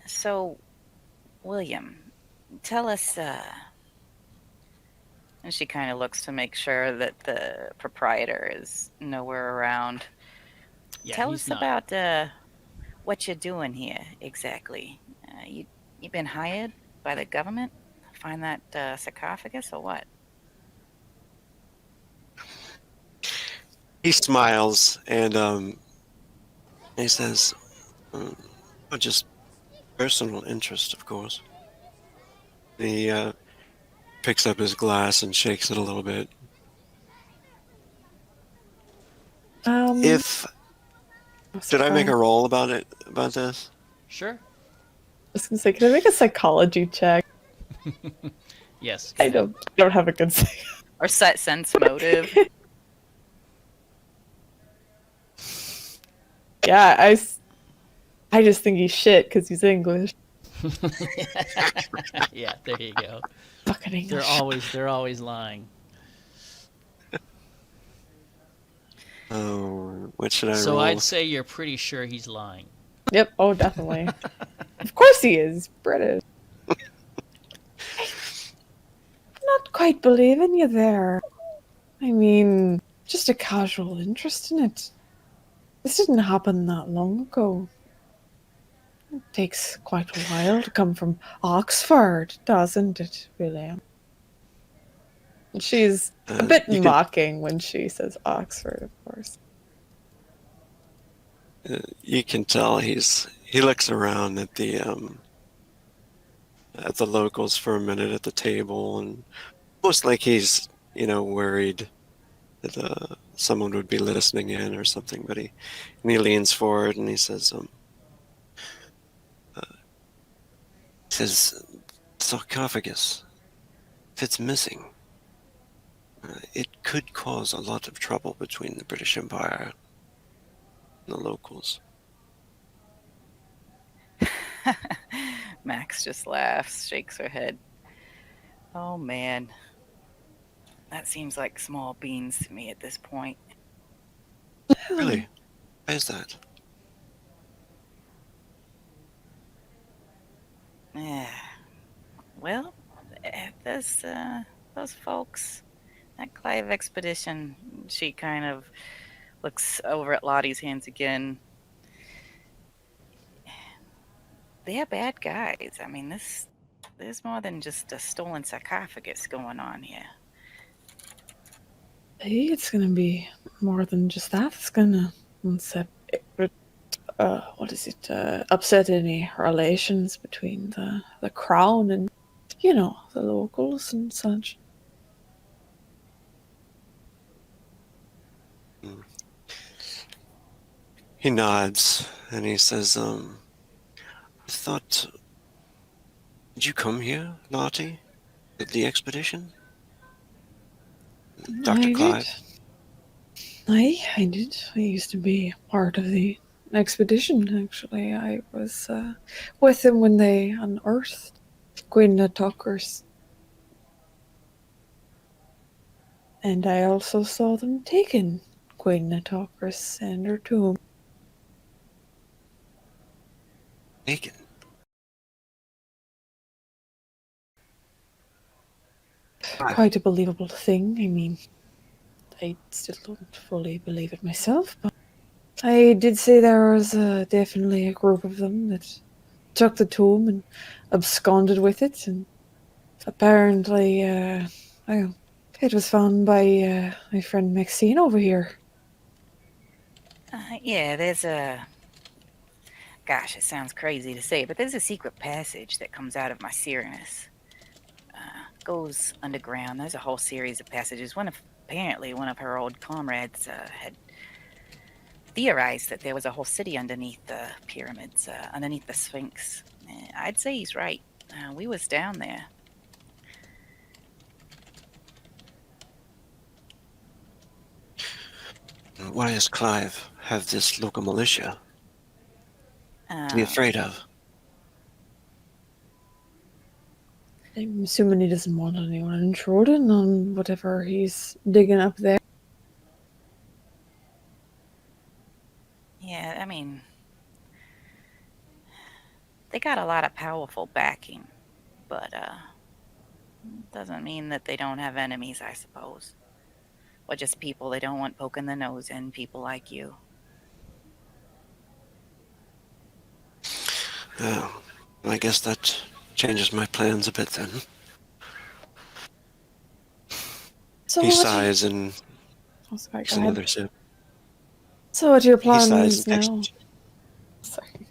So, William, tell us, and she kind of looks to make sure that the proprietor is nowhere around. Yeah, Tell us about what you're doing here exactly. You been hired by the government to find that sarcophagus or what? He smiles and he says, But just personal interest, of course. He picks up his glass and shakes it a little bit. If Did I make a roll about this? Sure. I was gonna say, can I make a psychology check? Yes. I don't have a good Or set sense motive. Yeah, I just think he's shit because he's English. Yeah, there you go. Fucking English. They're always lying. Oh, what should I So roll? I'd say you're pretty sure he's lying. Yep. Oh, definitely. Of course he is. British. Not quite believing you there. I mean, just a casual interest in it. This didn't happen that long ago. It takes quite a while to come from Oxford, doesn't it, William? She's a bit mocking when she says Oxford, of course. You can tell he looks around at the locals for a minute at the table, and almost like he's worried that someone would be listening in or something. But he leans forward and he says, sarcophagus, if it's missing, it could cause a lot of trouble between the British Empire and the locals. Max just laughs, shakes her head. Oh man. That seems like small beans to me at this point. Really? Why is that? Yeah. Well, those folks, that Clive Expedition, she kind of looks over at Lottie's hands again. They're bad guys. I mean, there's more than just a stolen sarcophagus going on here. Hey, it's gonna be more than just that. It's gonna upset any relations between the crown and, the locals and such. He nods and he says, I thought, did you come here, Lottie? With the expedition? Dr. Clive? I did. I used to be part of the expedition, actually. I was with them when they unearthed Queen Nyarlathotep. And I also saw them taking Queen Nyarlathotep and her tomb. Taken? Quite a believable thing. I mean, I still don't fully believe it myself, but I did say there was definitely a group of them that took the tomb and absconded with it, and apparently it was found by my friend Maxine over here. Yeah, there's a... Gosh, it sounds crazy to say, but there's a secret passage that comes out of my Mycerinus. Goes underground. There's a whole series of passages. Apparently one of her old comrades had theorized that there was a whole city underneath the pyramids, underneath the Sphinx. I'd say he's right. We was down there. Why does Clive have this local militia to be afraid of? I'm assuming he doesn't want anyone intruding on whatever he's digging up there. Yeah, I mean, they got a lot of powerful backing, but doesn't mean that they don't have enemies, I suppose. Or just people they don't want poking their nose in, people like you. Oh, I guess that changes my plans a bit then. He sighs and takes another sip. So what are your He sighs plans and now? takes... Sorry.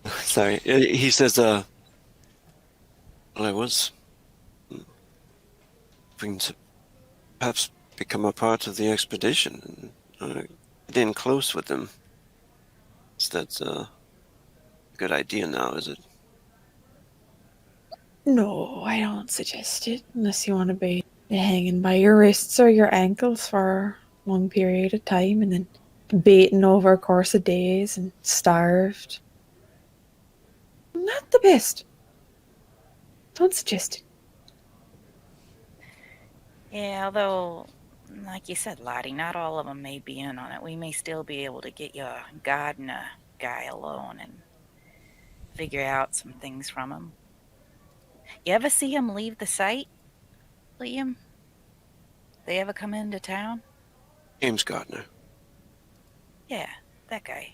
Sorry. He says, well, I was hoping to perhaps become a part of the expedition and get in close with them. Is that a good idea now, is it? No, I don't suggest it unless you want to be hanging by your wrists or your ankles for a long period of time and then beaten over a course of days and starved. Not the best. Don't suggest it. Yeah, although, like you said, Lottie, not all of them may be in on it. We may still be able to get your gardener guy alone and figure out some things from him. You ever see him leave the site, Liam? They ever come into town? James Gardner. Yeah, that guy.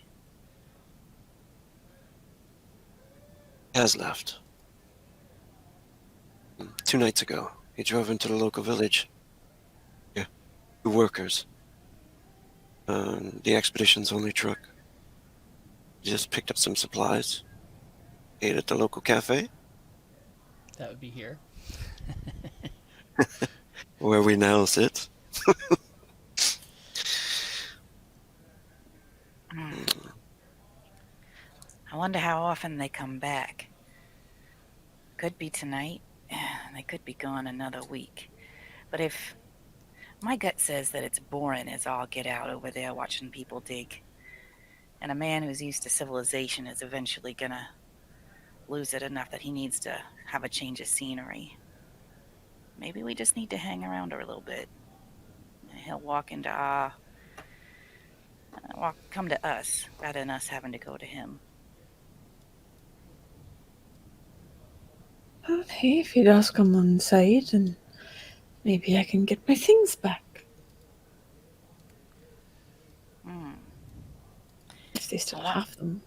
Has left. 2 nights ago, he drove into the local village. Yeah, 2 workers. The expedition's only truck. He just picked up some supplies. Ate at the local cafe, That would be here. where we now sit. I wonder how often they come back. Could be tonight. They could be gone another week. But if my gut says that it's boring as all get out over there watching people dig, and a man who's used to civilization is eventually gonna lose it enough that he needs to have a change of scenery. Maybe we just need to hang around her a little bit. He'll walk into come to us rather than us having to go to him. Okay, if he does come on site, and maybe I can get my things back. If they still have them.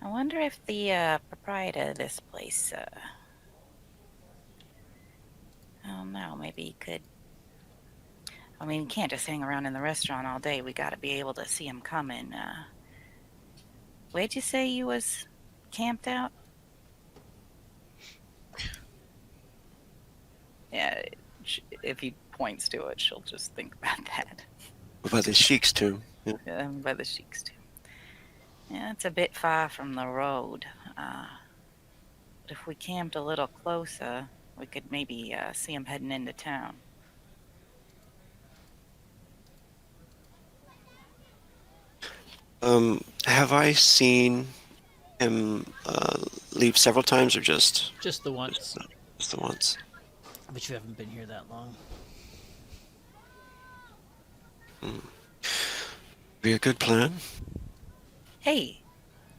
I wonder if the proprietor of this place, I don't know, maybe he could. I mean, he can't just hang around in the restaurant all day. We gotta be able to see him coming. Where'd you say you was camped out? Yeah, if he points to it, she'll just think about that. By the Sheik's tomb. Yeah. By the Sheik's tomb. Yeah, it's a bit far from the road. But if we camped a little closer, we could maybe see him heading into town. Have I seen him leave several times, or just Just the once, the once? but you haven't been here that long. Be a good plan. Hey,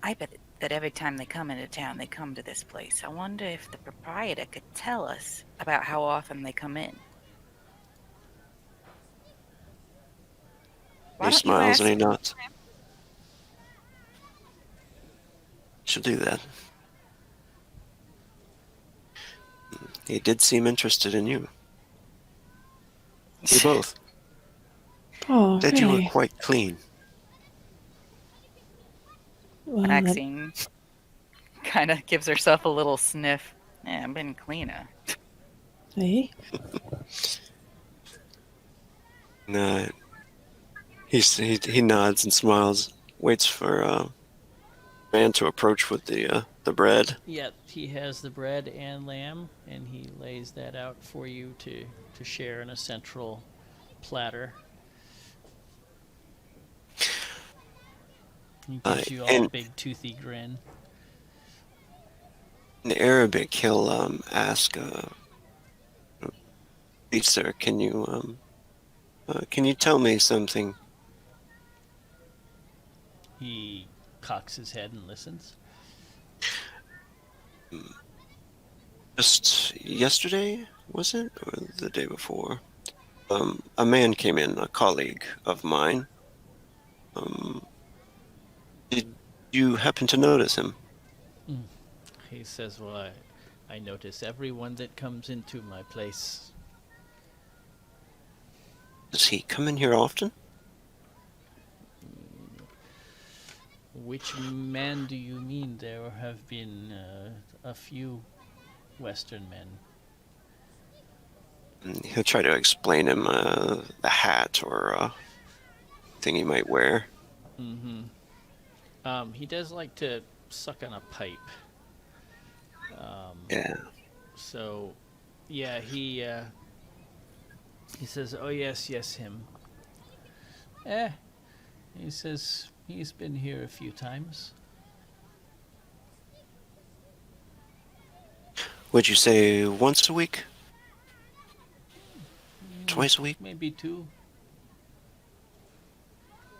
I bet that every time they come into town, they come to this place. I wonder if the proprietor could tell us about how often they come in. Why He don't you smiles and he ask? nods. Should do that. He did seem interested in you. You both. Oh, Said you were really? quite clean. Well, Maxine kind of gives herself a little sniff. Yeah, I've been cleaner. hey? No. He nods and smiles. Waits for man to approach with the bread. Yep, he has the bread and lamb, and he lays that out for you to share in a central platter. He gives you all a and- big toothy grin. In Arabic, he'll ask, "Please, sir, can you tell me something?" He cocks his head and listens. Just yesterday, was it, or the day before? A man came in, a colleague of mine. Did you happen to notice him? He says, well, I notice everyone that comes into my place. Does he come in here often? Which men do you mean? There have been a few Western men. And he'll try to explain him a hat or a thing he might wear. Mm-hmm. He does like to suck on a pipe. Yeah. So, yeah, he says, "Oh yes, yes, him." He says he's been here a few times. Would you say once a week? Twice a week? Maybe two.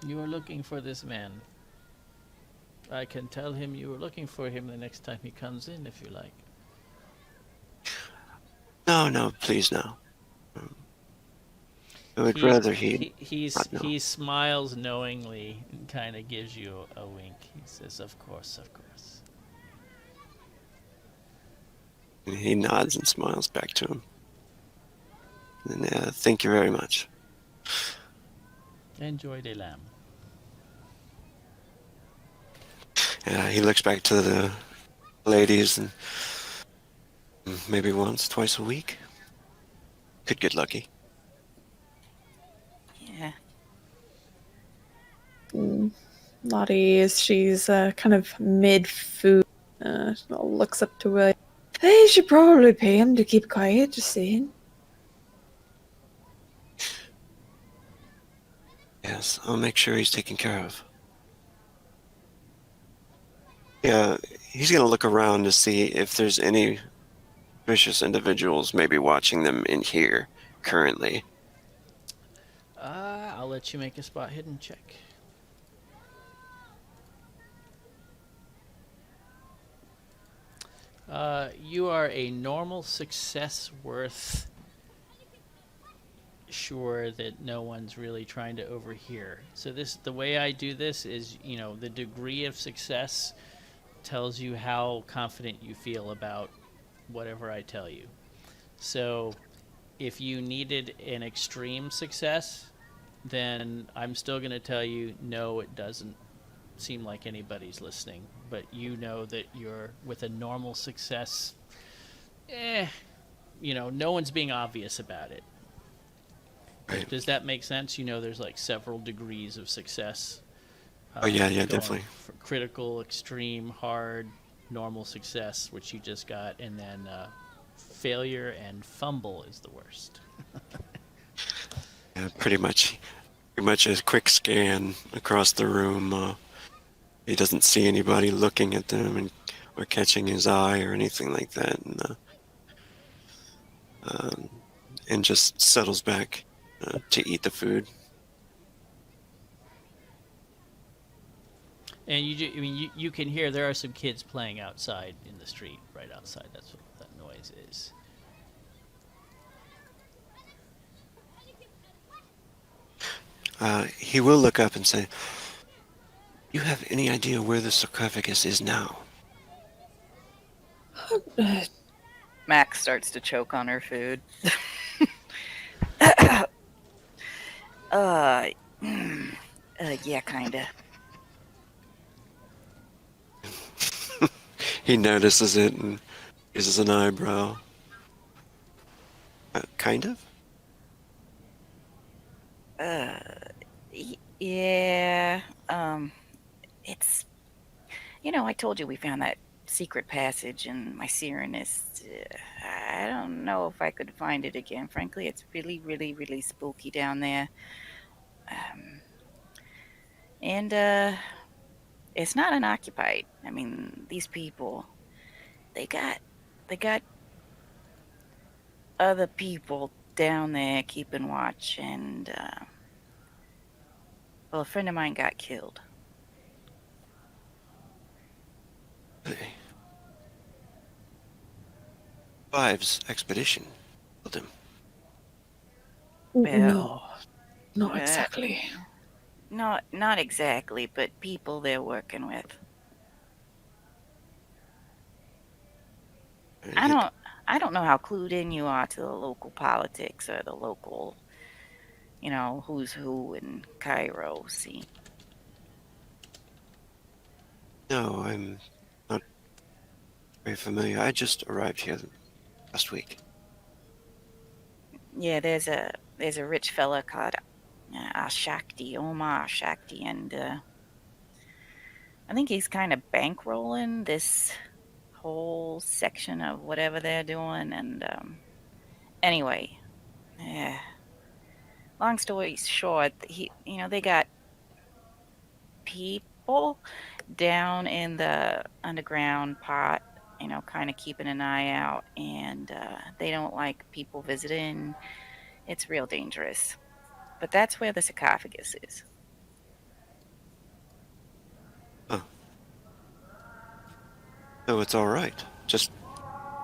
You are looking for this man. I can tell him you are looking for him the next time he comes in, if you like. No, please no. I would rather he not know. He smiles knowingly and kind of gives you a wink. He says, "Of course, of course." And he nods and smiles back to him. And thank you very much. Enjoy the lamb. He looks back to the ladies and maybe once, twice a week. Could get lucky. Yeah. Lottie, as she's kind of mid-food, looks up to William. They should probably pay him to keep quiet, just saying. Yes, I'll make sure he's taken care of. Yeah, he's going to look around to see if there's any vicious individuals maybe watching them in here currently. I'll let you make a spot hidden check. You are a normal success worth sure that no one's really trying to overhear. So the way I do this is, the degree of success tells you how confident you feel about whatever I tell you. So if you needed an extreme success, then I'm still going to tell you, no, it doesn't seem like anybody's listening. But you know that you're with a normal success, no one's being obvious about it. Right. Does that make sense? There's like several degrees of success. Oh, yeah, definitely. For critical, extreme, hard, normal success, which you just got, and then failure and fumble is the worst. Yeah, pretty much a quick scan across the room. He doesn't see anybody looking at them or catching his eye or anything like that, and just settles back to eat the food. And you can hear there are some kids playing outside in the street, right outside. That's what that noise is. He will look up and say, "You have any idea where the sarcophagus is now?" Max starts to choke on her food. Yeah, kinda. He notices it and raises an eyebrow. Kind of? Yeah. It's, I told you we found that secret passage in my Cyrenus. I don't know if I could find it again. Frankly, it's really, really, really spooky down there. And it's not unoccupied. I mean, these people, they got other people down there keeping watch, and a friend of mine got killed. Clive's expedition killed him. No, not Well, exactly. Not exactly, but people they're working with. I don't know how clued in you are to the local politics or the local, who's who in Cairo. See, No, I'm not very familiar. I just arrived here last week. Yeah, there's a rich fella called Ashakti, Omar Ashakti, and I think he's kind of bankrolling this whole section of whatever they're doing. And anyway, yeah, long story short, they got people down in the underground part, kind of keeping an eye out, and they don't like people visiting. It's real dangerous. But that's where the sarcophagus is. Oh, so it's all right. Just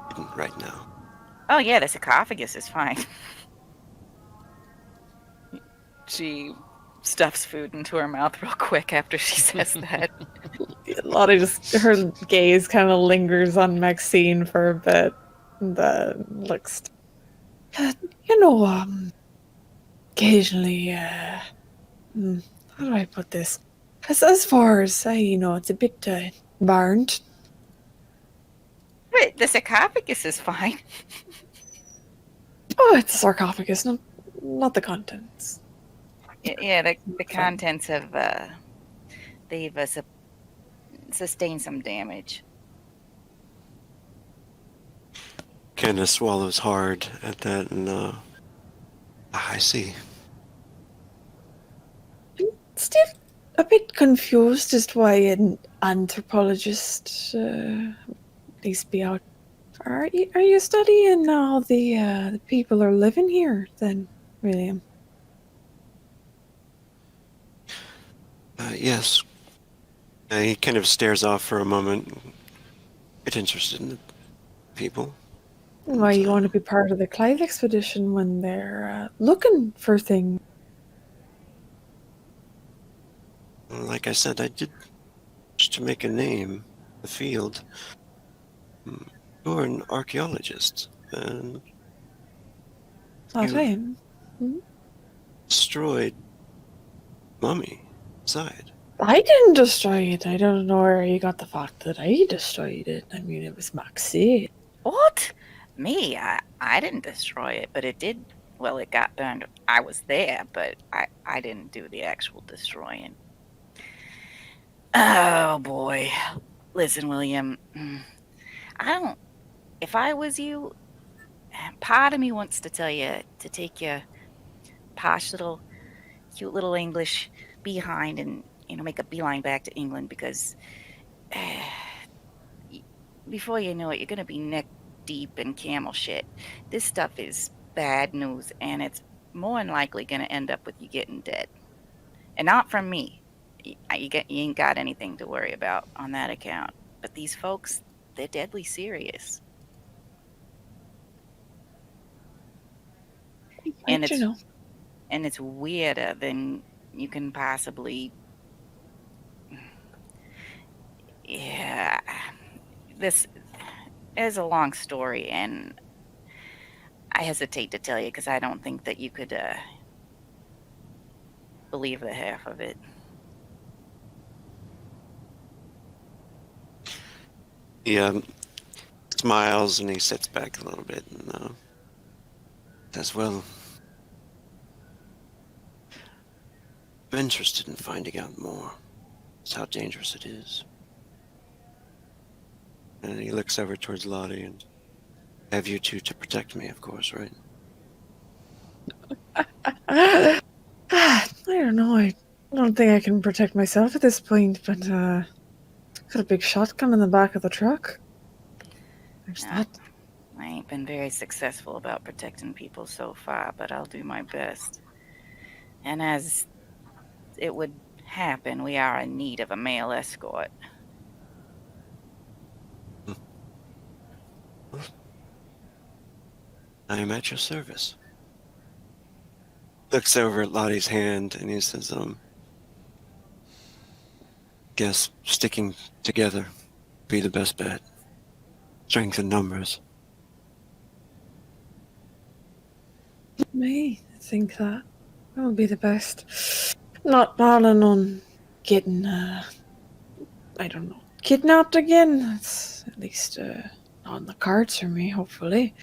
hidden right now. Oh yeah, the sarcophagus is fine. She stuffs food into her mouth real quick after she says that. Lottie just, her gaze kind of lingers on Maxine for a bit. And then looks. Occasionally, how do I put this? As far as it's a bit burned. But the sarcophagus is fine. Oh, it's a sarcophagus, not the contents. Yeah, the contents have they've sustained some damage. Kind of swallows hard at that, and I see. Still a bit confused as to why an anthropologist needs to be out. Are you studying how the people are living here then, William? Yes. He kind of stares off for a moment, bit interested in the people. Why you want to be part of the Clive Expedition when they're looking for things? Like I said, I did wish to make a name in the field. You're an archaeologist, and Not You- him. destroyed mummy inside. I didn't destroy it. I don't know where you got the fact that I destroyed it. I mean, it was Maxine. What? Me? I didn't destroy it, but it did. Well, it got burned. I was there, but I didn't do the actual destroying. Oh boy. Listen, William. If I was you, part of me wants to tell you to take your posh little, cute little English behind and, make a beeline back to England, because before you know it, you're going to be neck deep in camel shit. This stuff is bad news, and it's more than likely going to end up with you getting dead. And not from me. You ain't got anything to worry about on that account. But these folks, they're deadly serious. And it's weirder than you can possibly. Yeah, this is a long story, and I hesitate to tell you because I don't think that you could believe the half of it. He smiles and he sits back a little bit and says, "Well, I'm interested in finding out more. Just how dangerous it is." And he looks over towards Lottie and have you two to protect me, of course, right? I don't know. I don't think I can protect myself at this point, but got a big shotgun in the back of the truck. There's Yeah. that. I ain't been very successful about protecting people so far, but I'll do my best. And as it would happen, we are in need of a male escort. I am at your service. Looks over at Lottie's hand and he says, guess sticking together be the best bet. Strength in numbers. I think that would be the best. Not planning on getting, I don't know, kidnapped again. That's at least not on the cards for me, hopefully.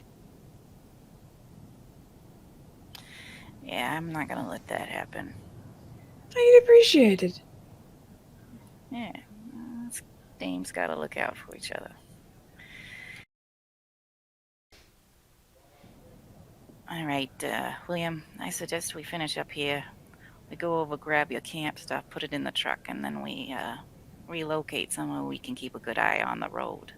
Yeah, I'm not gonna let that happen. I'd appreciate it. Yeah, us dames gotta look out for each other. All right, William, I suggest we finish up here. We go over, grab your camp stuff, put it in the truck, and then we relocate somewhere we can keep a good eye on the road.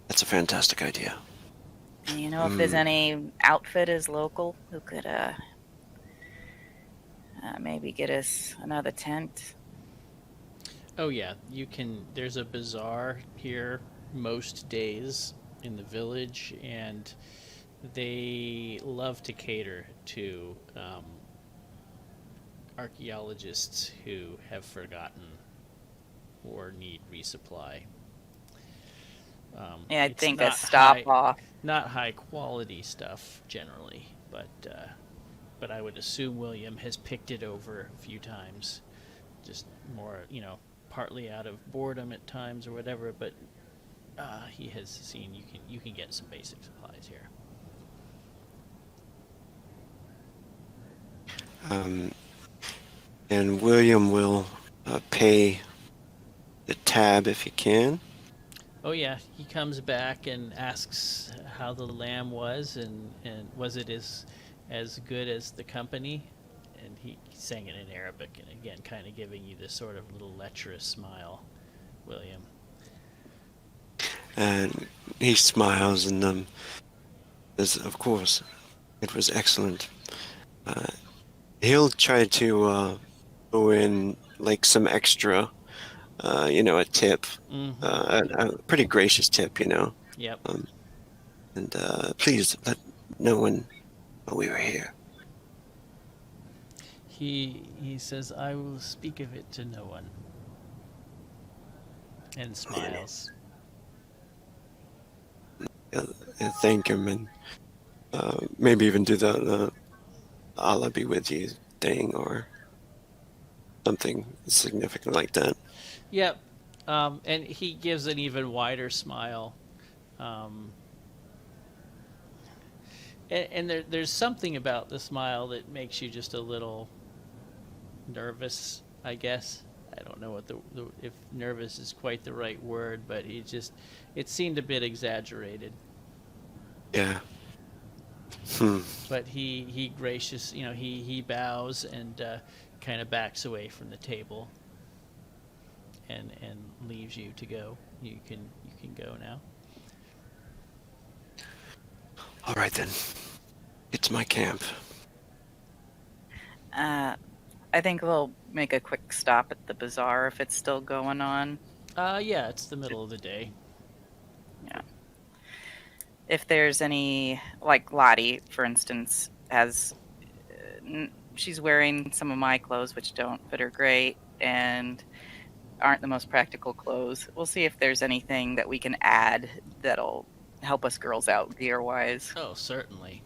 That's a fantastic idea. And you know if there's any outfitters local who could maybe get us another tent? Oh yeah, you can. There's a bazaar here most days in the village, and they love to cater to archaeologists who have forgotten or need resupply. Yeah, I It's think a not stop high, off. not high quality stuff generally, but I would assume William has picked it over a few times, just more, partly out of boredom at times or whatever. But he has seen you can get some basic supplies here. And William will pay the tab if he can. Oh yeah, he comes back and asks how the lamb was, and was it as good as the company? And he sang it in Arabic, and again, kind of giving you this sort of little lecherous smile, William. And he smiles and says, "Of course, it was excellent." He'll try to throw in like some extra, a tip, Mm-hmm. a pretty gracious tip, Yep. And please let no one know we were here. He says, "I will speak of it to no one," and smiles. Thank him and maybe even do the Allah be with you thing or something significant like that. Yep. And he gives an even wider smile. Um, and there's something about the smile that makes you just a little nervous, I guess. I don't know what if nervous is quite the right word, but it seemed a bit exaggerated. Yeah. But he gracious, he bows and kind of backs away from the table and leaves you to go. You can go now. All right then. It's my camp. I think we'll make a quick stop at the bazaar if it's still going on. Yeah, it's the middle of the day. Yeah. If there's any, like Lottie, for instance, she's wearing some of my clothes, which don't fit her great and aren't the most practical clothes. We'll see if there's anything that we can add that'll help us girls out gear-wise. Oh, certainly.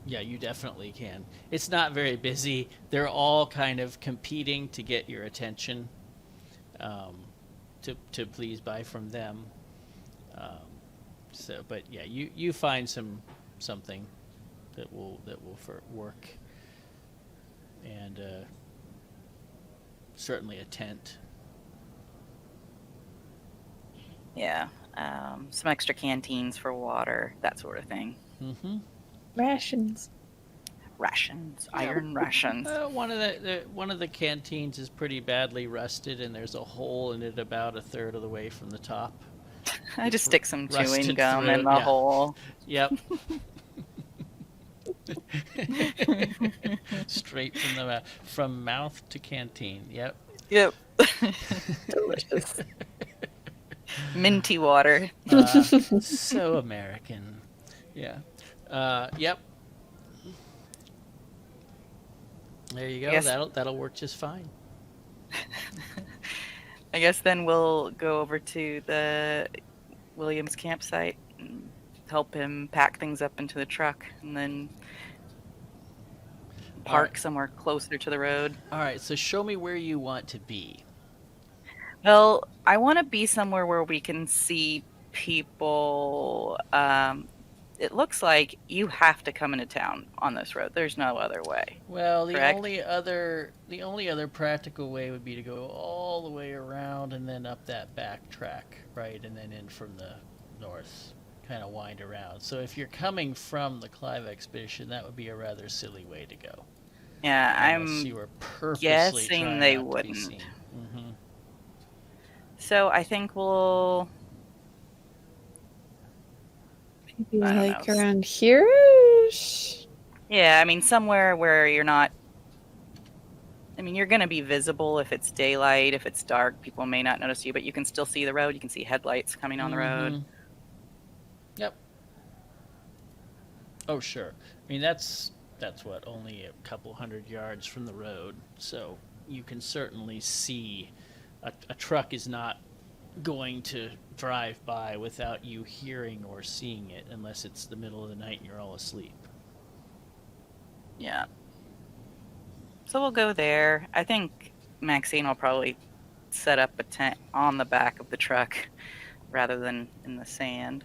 Yeah, you definitely can. It's not very busy. They're all kind of competing to get your attention, to please buy from them. But yeah, you find something that will work, and certainly a tent. Yeah, some extra canteens for water, that sort of thing. Mm-hmm. Rations. Rations, iron rations. One of the canteens is pretty badly rusted, and there's a hole in it about a third of the way from the top. I just stick some chewing Rusted gum through, in the hole. Yep. Straight from mouth to canteen. Yep. Yep. Delicious. Minty water. So American. Yeah. Yep. There you go. Yes. That'll work just fine. I guess then we'll go over to the Williams campsite and help him pack things up into the truck, and then park somewhere closer to the road. All right, so show me where you want to be. Well, I want to be somewhere where we can see people. It looks like you have to come into town on this road. There's no other way. Well, the Correct? only other practical way would be to go all the way around and then up that back track, right, and then in from the north, kind of wind around. So if you're coming from the Clive Expedition, that would be a rather silly way to go. Yeah, Unless I'm you were purposely guessing trying they not to be wouldn't. seen. Mm-hmm. So I think we'll. Maybe I don't like know. around here. Yeah, I mean, somewhere where you're not. I mean, you're going to be visible if it's daylight. If it's dark, people may not notice you, but you can still see the road. You can see headlights coming on the road. Yep. Oh, sure. I mean, that's what, only a couple 100 yards from the road, so you can certainly see. A truck is not going to drive by without you hearing or seeing it, unless it's the middle of the night and you're all asleep. Yeah. So we'll go there. I think Maxine will probably set up a tent on the back of the truck rather than in the sand.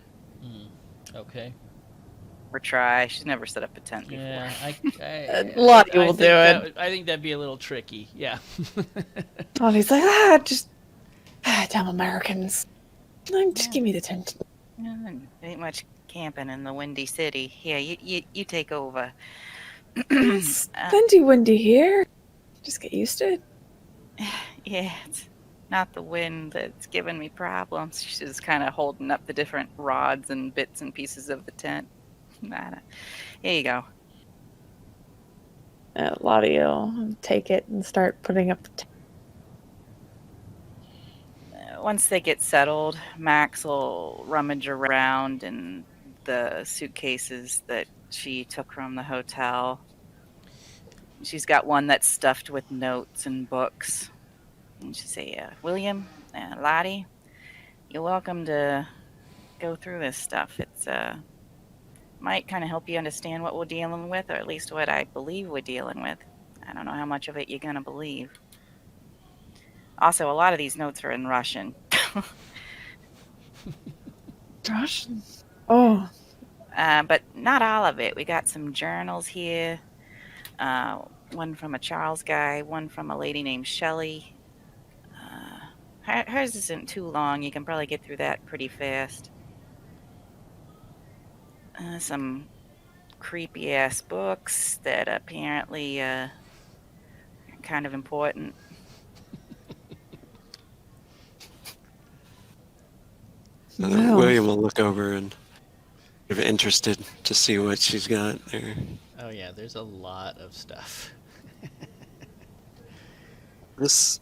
Okay. Or try. She's never set up a tent before. Yeah, Lottie will do it. I think that'd be a little tricky. Yeah. Oh, he's like, damn Americans. Just give me the tent. Ain't much camping in the Windy City. Yeah, you take over. It's plenty windy here. Just get used to it. Yeah, it's not the wind that's giving me problems. She's kind of holding up the different rods and bits and pieces of the tent. Here you go. Lottie will take it and start putting up the tent. Once they get settled, Max will rummage around in the suitcases that she took from the hotel. She's got one that's stuffed with notes and books. And she say, William, Lottie, you're welcome to go through this stuff. It's might kind of help you understand what we're dealing with, or at least what I believe we're dealing with. I don't know how much of it you're going to believe. Also, a lot of these notes are in Russian. Russian? Oh. But not all of it. We got some journals here. One from a Charles guy, one from a lady named Shelley. Hers isn't too long. You can probably get through that pretty fast. Some creepy ass books that apparently are kind of important. Wow. William will look over and be interested to see what she's got there. Oh yeah, there's a lot of stuff. This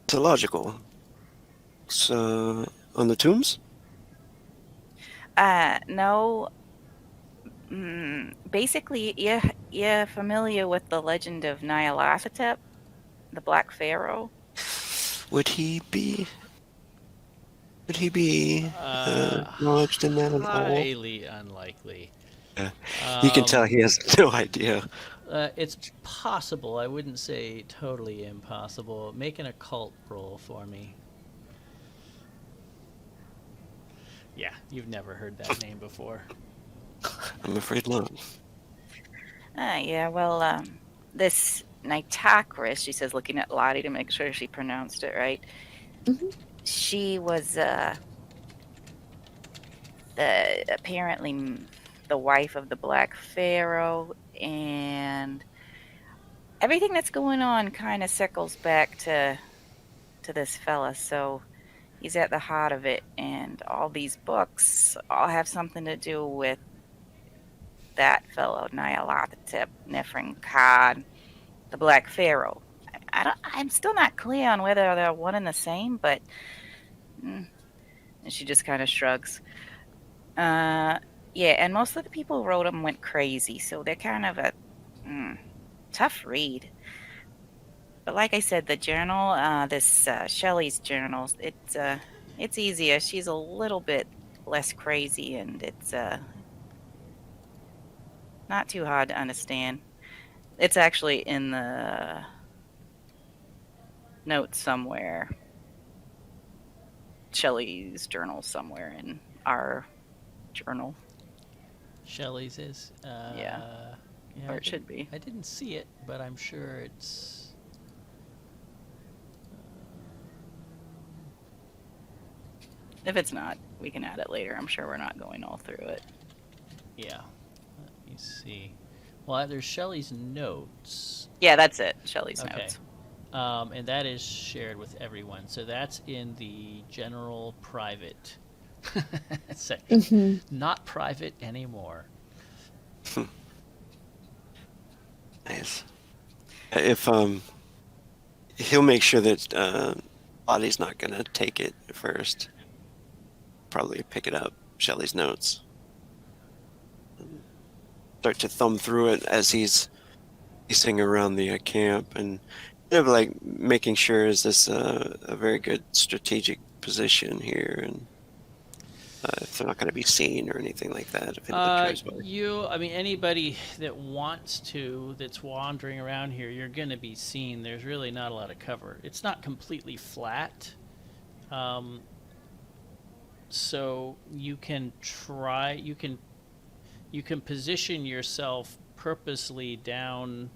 theological. So on the tombs? No. Basically, you're familiar with the legend of Nyarlathotep, the Black Pharaoh? Would he be acknowledged in that at all? Highly unlikely. Yeah. You can tell he has no idea. It's possible. I wouldn't say totally impossible. Make an occult roll for me. Yeah, you've never heard that name before. I'm afraid not. Yeah, well, this Nitocris, she says, looking at Lottie to make sure she pronounced it right. Mm-hmm. She was apparently the wife of the Black Pharaoh, and everything that's going on kind of circles back to this fella. So he's at the heart of it, and all these books all have something to do with that fellow, Nyarlathotep, Neferkad, the Black Pharaoh. I'm still not clear on whether they're one and the same, but and she just kind of shrugs. Yeah, and most of the people who wrote them went crazy, so they're kind of a tough read. But like I said, the journal, this Shelley's journal, it's easier. She's a little bit less crazy, and it's Not too hard to understand. It's actually in the notes somewhere. Shelley's journal somewhere in our journal. Shelley's is. Yeah. Yeah, Or it should be. I didn't see it, but I'm sure it's. If it's not, we can add it later. I'm sure we're not going all through it. Yeah. Let me see. Well, there's Shelley's notes. Yeah, that's it. Shelley's Okay. notes. And that is shared with everyone. So that's in the general private section. Mm-hmm. Not private anymore. Nice. If he'll make sure that Lottie's not gonna take it first. Probably pick it up, Shelley's notes. Start to thumb through it as he's pacing around the camp and kind of like making sure is this a very good strategic position here, and if they're not going to be seen or anything like that. If anybody tries by. I mean, anybody that wants to, that's wandering around here, you're going to be seen. There's really not a lot of cover. It's not completely flat. So you can try, you can position yourself purposely down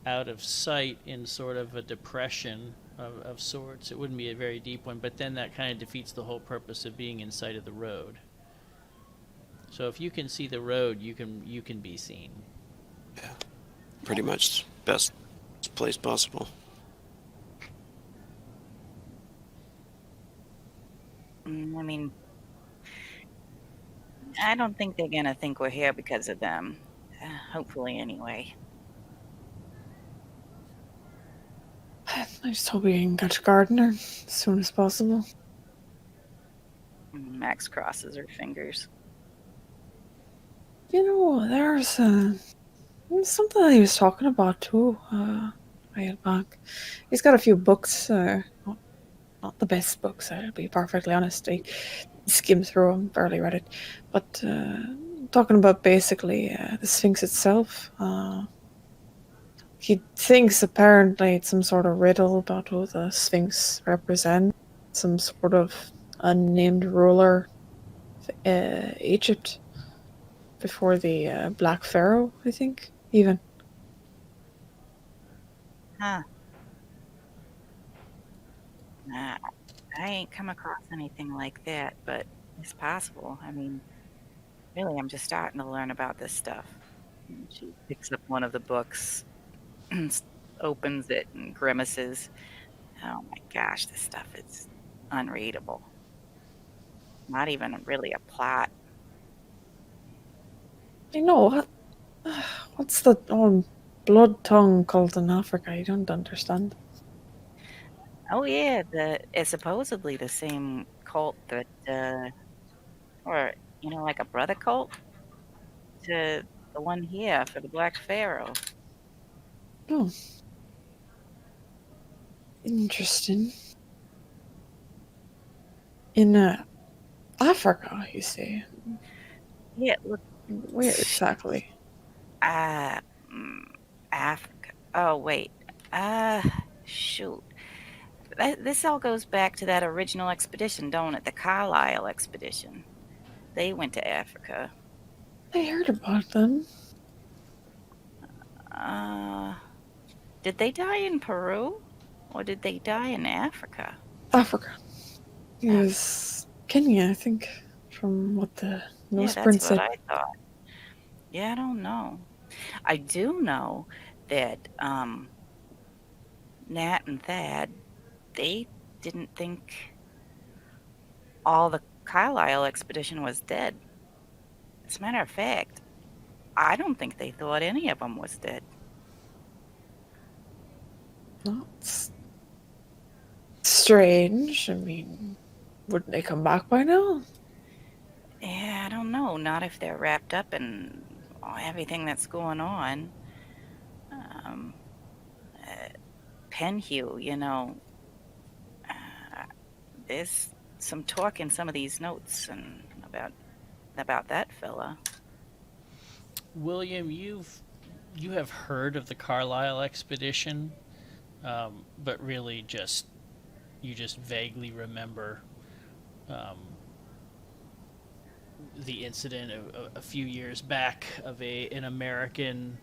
out of sight in sort of a depression of sorts. It wouldn't be a very deep one, but then that kind of defeats the whole purpose of being in sight of the road. So if you can see the road, you can be seen. Yeah, pretty much best place possible. I mean, I don't think they're gonna think we're here because of them. Hopefully, anyway. I just hope we can catch Gardner as soon as possible. Max crosses her fingers. You know, there's something that he was talking about too. A while back. He's got a few books. Not the best books, I'll be perfectly honest. I skimmed through them, barely read it. But talking about basically the Sphinx itself. He thinks apparently it's some sort of riddle about who the Sphinx represents. Some sort of unnamed ruler of Egypt before the Black Pharaoh, I think, even. Huh. Nah, I ain't come across anything like that, but it's possible. I mean, really, I'm just starting to learn about this stuff. And she picks up one of the books, opens it, and grimaces. Oh my gosh, this stuff is unreadable. Not even really a plot. You know, what's the blood tongue cult in Africa? I don't understand. Oh yeah, it's supposedly the same cult that, or like a brother cult to the one here for the Black Pharaoh. Oh. Interesting. In Africa, you say? Yeah, look, Where exactly? Africa. Oh wait, shoot. This all goes back to that original expedition, don't it? The Carlisle expedition. They went to Africa. I heard about them. Did they die in Peru? Or did they die in Africa? Africa. It was Kenya, I think, from what the nose print That's said. what I thought. Yeah, I don't know. I do know that Nat and Thad, they didn't think all the Carlisle expedition was dead. As a matter of fact, I don't think they thought any of them was dead. That's strange. I mean, wouldn't they come back by now? Yeah, I don't know. Not if they're wrapped up in everything that's going on. Penhew, there's some talk in some of these notes and about that fella. William, you have heard of the Carlisle expedition, but really you just vaguely remember um, the incident a few years back of an American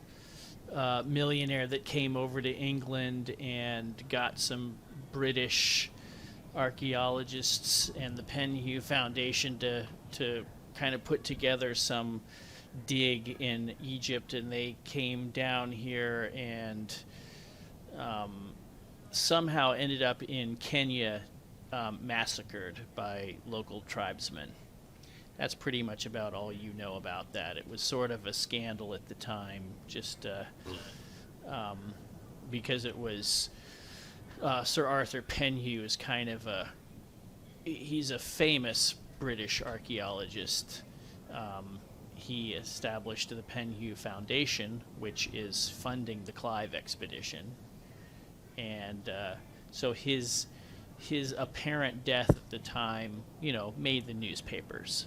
millionaire that came over to England and got some British archaeologists and the Penhew Foundation to kind of put together some dig in Egypt, and they came down here and somehow ended up in Kenya, massacred by local tribesmen. That's pretty much about all you know about that. It was sort of a scandal at the time, just um, because it was Sir Arthur Penhew is kind of he's a famous British archaeologist. He established the Penhew Foundation, which is funding the Clive Expedition, and so his apparent death at the time, made the newspapers.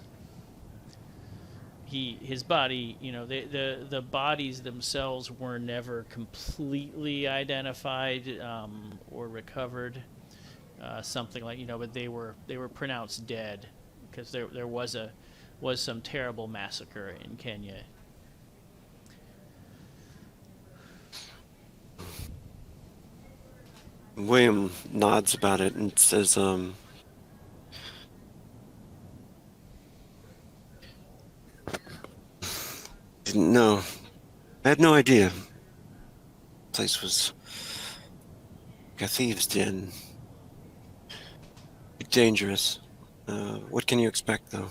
His body, the bodies themselves were never completely identified or recovered, something like, but they were pronounced dead because there was some terrible massacre in Kenya. William nods about it and says, didn't know. I had no idea. The place was like a thieves' den. Dangerous. What can you expect, though?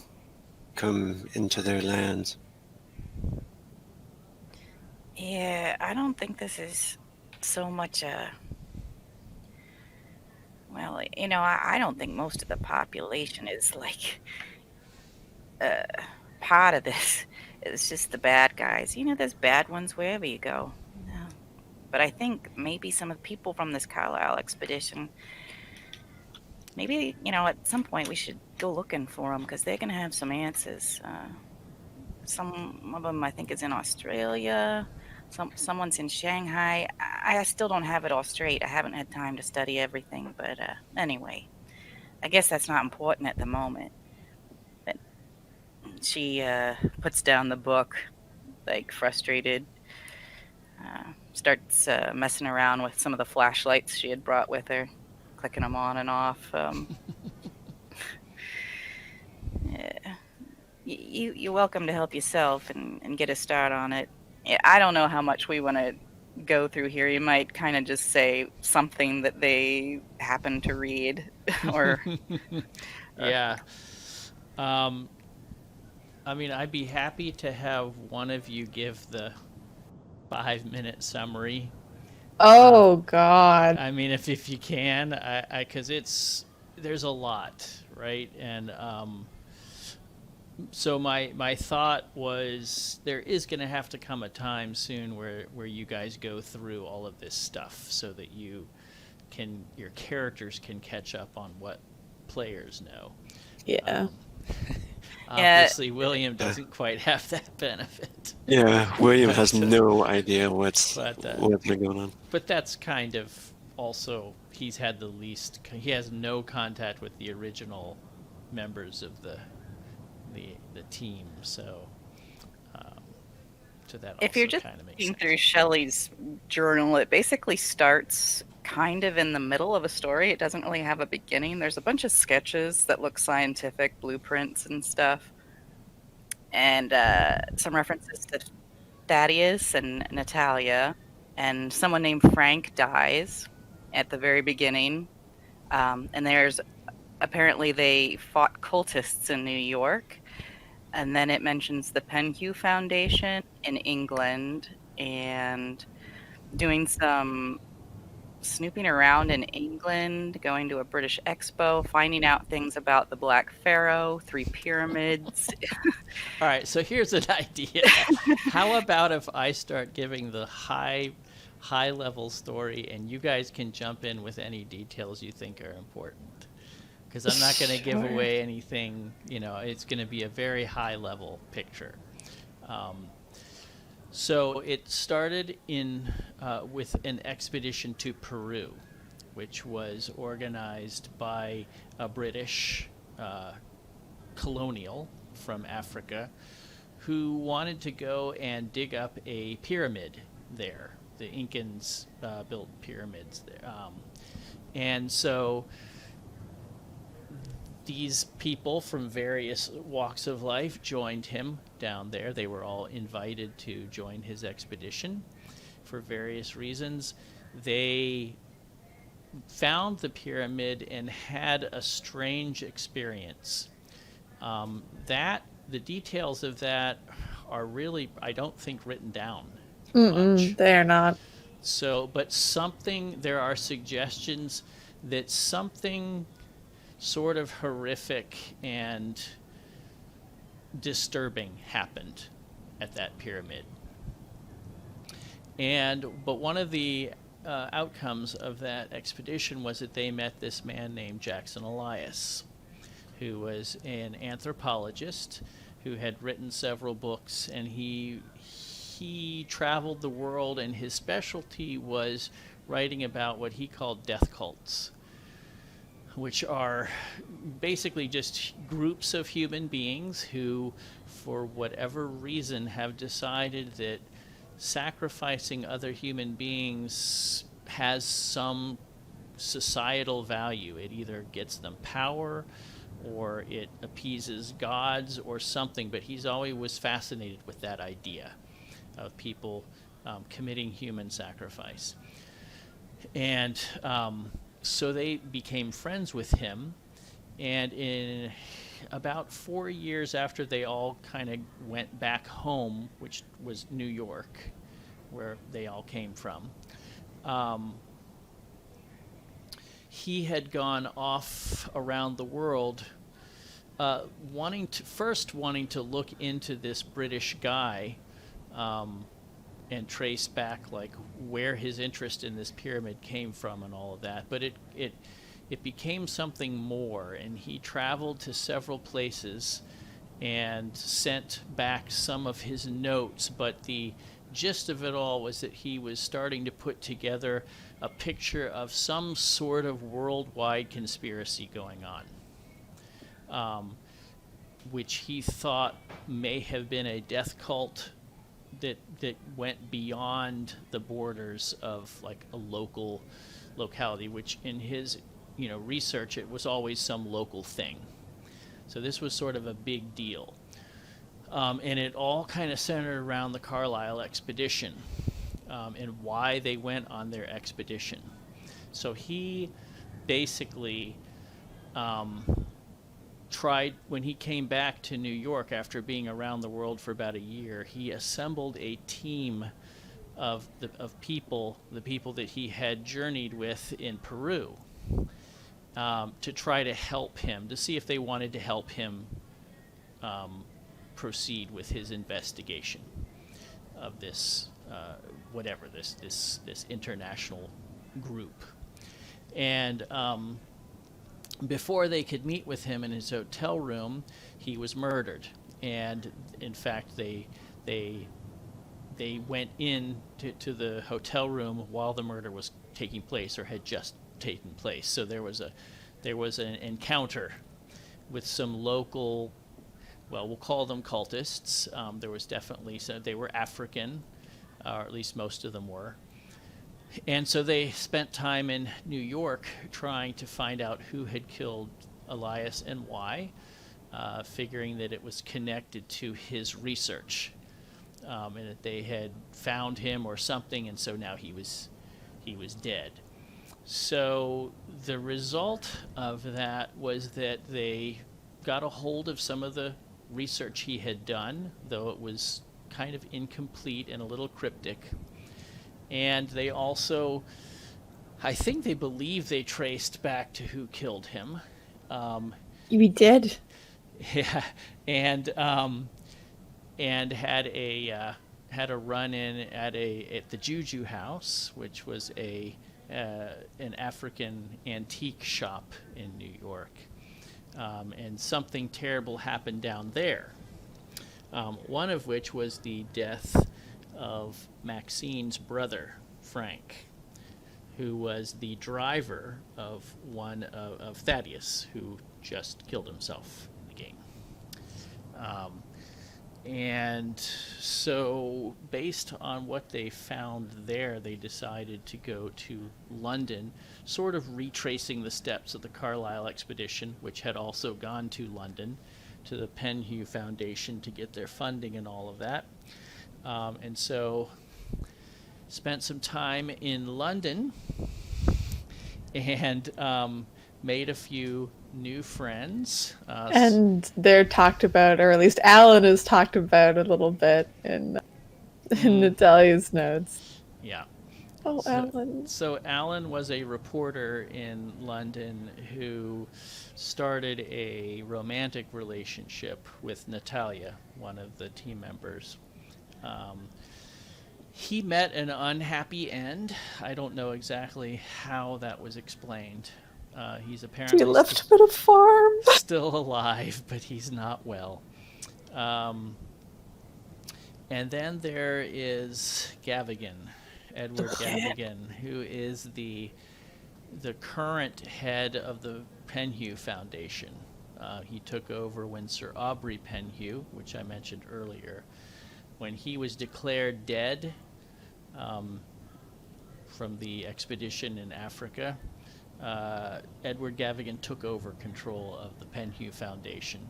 Come into their lands. Yeah, I don't think this is so much a. Well, I don't think most of the population is like part of this. It's just the bad guys. There's bad ones wherever you go. But I think maybe some of the people from this Carlisle expedition, maybe, at some point we should go looking for them because they're going to have some answers. Some of them, I think, is in Australia. Someone's in Shanghai. I still don't have it all straight. I haven't had time to study everything. But anyway, I guess that's not important at the moment. But she puts down the book, like frustrated. Starts messing around with some of the flashlights she had brought with her, clicking them on and off. Yeah. You're welcome to help yourself and get a start on it. I don't know how much we want to go through here. You might kind of just say something that they happen to read, or yeah. I'd be happy to have one of you give the 5-minute summary. Oh God. If you can, because there's a lot, right? And so my thought was there is going to have to come a time soon where you guys go through all of this stuff so that your characters can catch up on what players know. Yeah. Obviously, William doesn't quite have that benefit. Yeah, William has no idea what's been going on. But that's kind of also, he has no contact with the original members of the team, so that if you're just looking through Shelley's journal, it basically starts kind of in the middle of a story. It doesn't really have a beginning. There's a bunch of sketches that look scientific, blueprints and stuff, and some references to Thaddeus and Natalia, and someone named Frank dies at the very beginning, and there's apparently they fought cultists in New York. And then it mentions the Penhew Foundation in England and doing some snooping around in England, going to a British expo, finding out things about the Black Pharaoh, 3 pyramids. All right, so here's an idea. How about if I start giving the high level story and you guys can jump in with any details you think are important? Because I'm not going to give away anything, it's going to be a very high level picture. So it started in with an expedition to Peru, which was organized by a British colonial from Africa who wanted to go and dig up a pyramid there. The Incans built pyramids there. And so these people from various walks of life joined him down there. They were all invited to join his expedition for various reasons. They found the pyramid and had a strange experience. The details of that are really, I don't think, written down much. They're not. So, but there are suggestions that something sort of horrific and disturbing happened at that pyramid. But one of the outcomes of that expedition was that they met this man named Jackson Elias, who was an anthropologist who had written several books, and he traveled the world, and his specialty was writing about what he called death cults, which are basically just groups of human beings who, for whatever reason, have decided that sacrificing other human beings has some societal value. It either gets them power or it appeases gods or something, but he's always was fascinated with that idea of people committing human sacrifice. And so they became friends with him, and in about 4 years after they all kind of went back home, which was New York, where they all came from, he had gone off around the world, wanting to look into this British guy and trace back like where his interest in this pyramid came from and all of that. But it became something more, and he traveled to several places and sent back some of his notes, but the gist of it all was that he was starting to put together a picture of some sort of worldwide conspiracy going on, which he thought may have been a death cult that went beyond the borders of like a locality, which in his research, it was always some local thing. So this was sort of a big deal. And it all kind of centered around the Carlisle expedition and why they went on their expedition. So he basically tried, when he came back to New York after being around the world for about a year, he assembled a team of people, the people that he had journeyed with in Peru, to try to help him, to see if they wanted to help him proceed with his investigation of this this international group. And before they could meet with him in his hotel room, he was murdered. And in fact, they went in to the hotel room while the murder was taking place, or had just taken place. So there was an encounter with some local, well, we'll call them cultists. There was definitely, so they were African, or at least most of them were. And so they spent time in New York trying to find out who had killed Elias and why, figuring that it was connected to his research, and that they had found him or something, and so now he was dead. So the result of that was that they got a hold of some of the research he had done, though it was kind of incomplete and a little cryptic. And they also, I think they believe they traced back to who killed him. We did. Yeah, and had a run-in at the Juju House, which was an African antique shop in New York, and something terrible happened down there. One of which was the death of Maxine's brother, Frank, who was the driver of one of Thaddeus, who just killed himself in the game. And so, based on what they found there, they decided to go to London, sort of retracing the steps of the Carlisle expedition, which had also gone to London, to the Penhew Foundation to get their funding and all of that. And so, spent some time in London and made a few new friends. And they're talked about, or at least Alan is talked about a little bit in Natalia's notes. Yeah. Oh, Alan. So Alan was a reporter in London who started a romantic relationship with Natalia, one of the team members. He met an unhappy end. I don't know exactly how that was explained. He's apparently He left him at a farm. still alive, but he's not well. And then there is Gavigan, Edward Gavigan, who is the current head of the Penhew Foundation. He took over when Sir Aubrey Penhew, which I mentioned earlier, when he was declared dead from the expedition in Africa. Edward Gavigan took over control of the Penhew Foundation,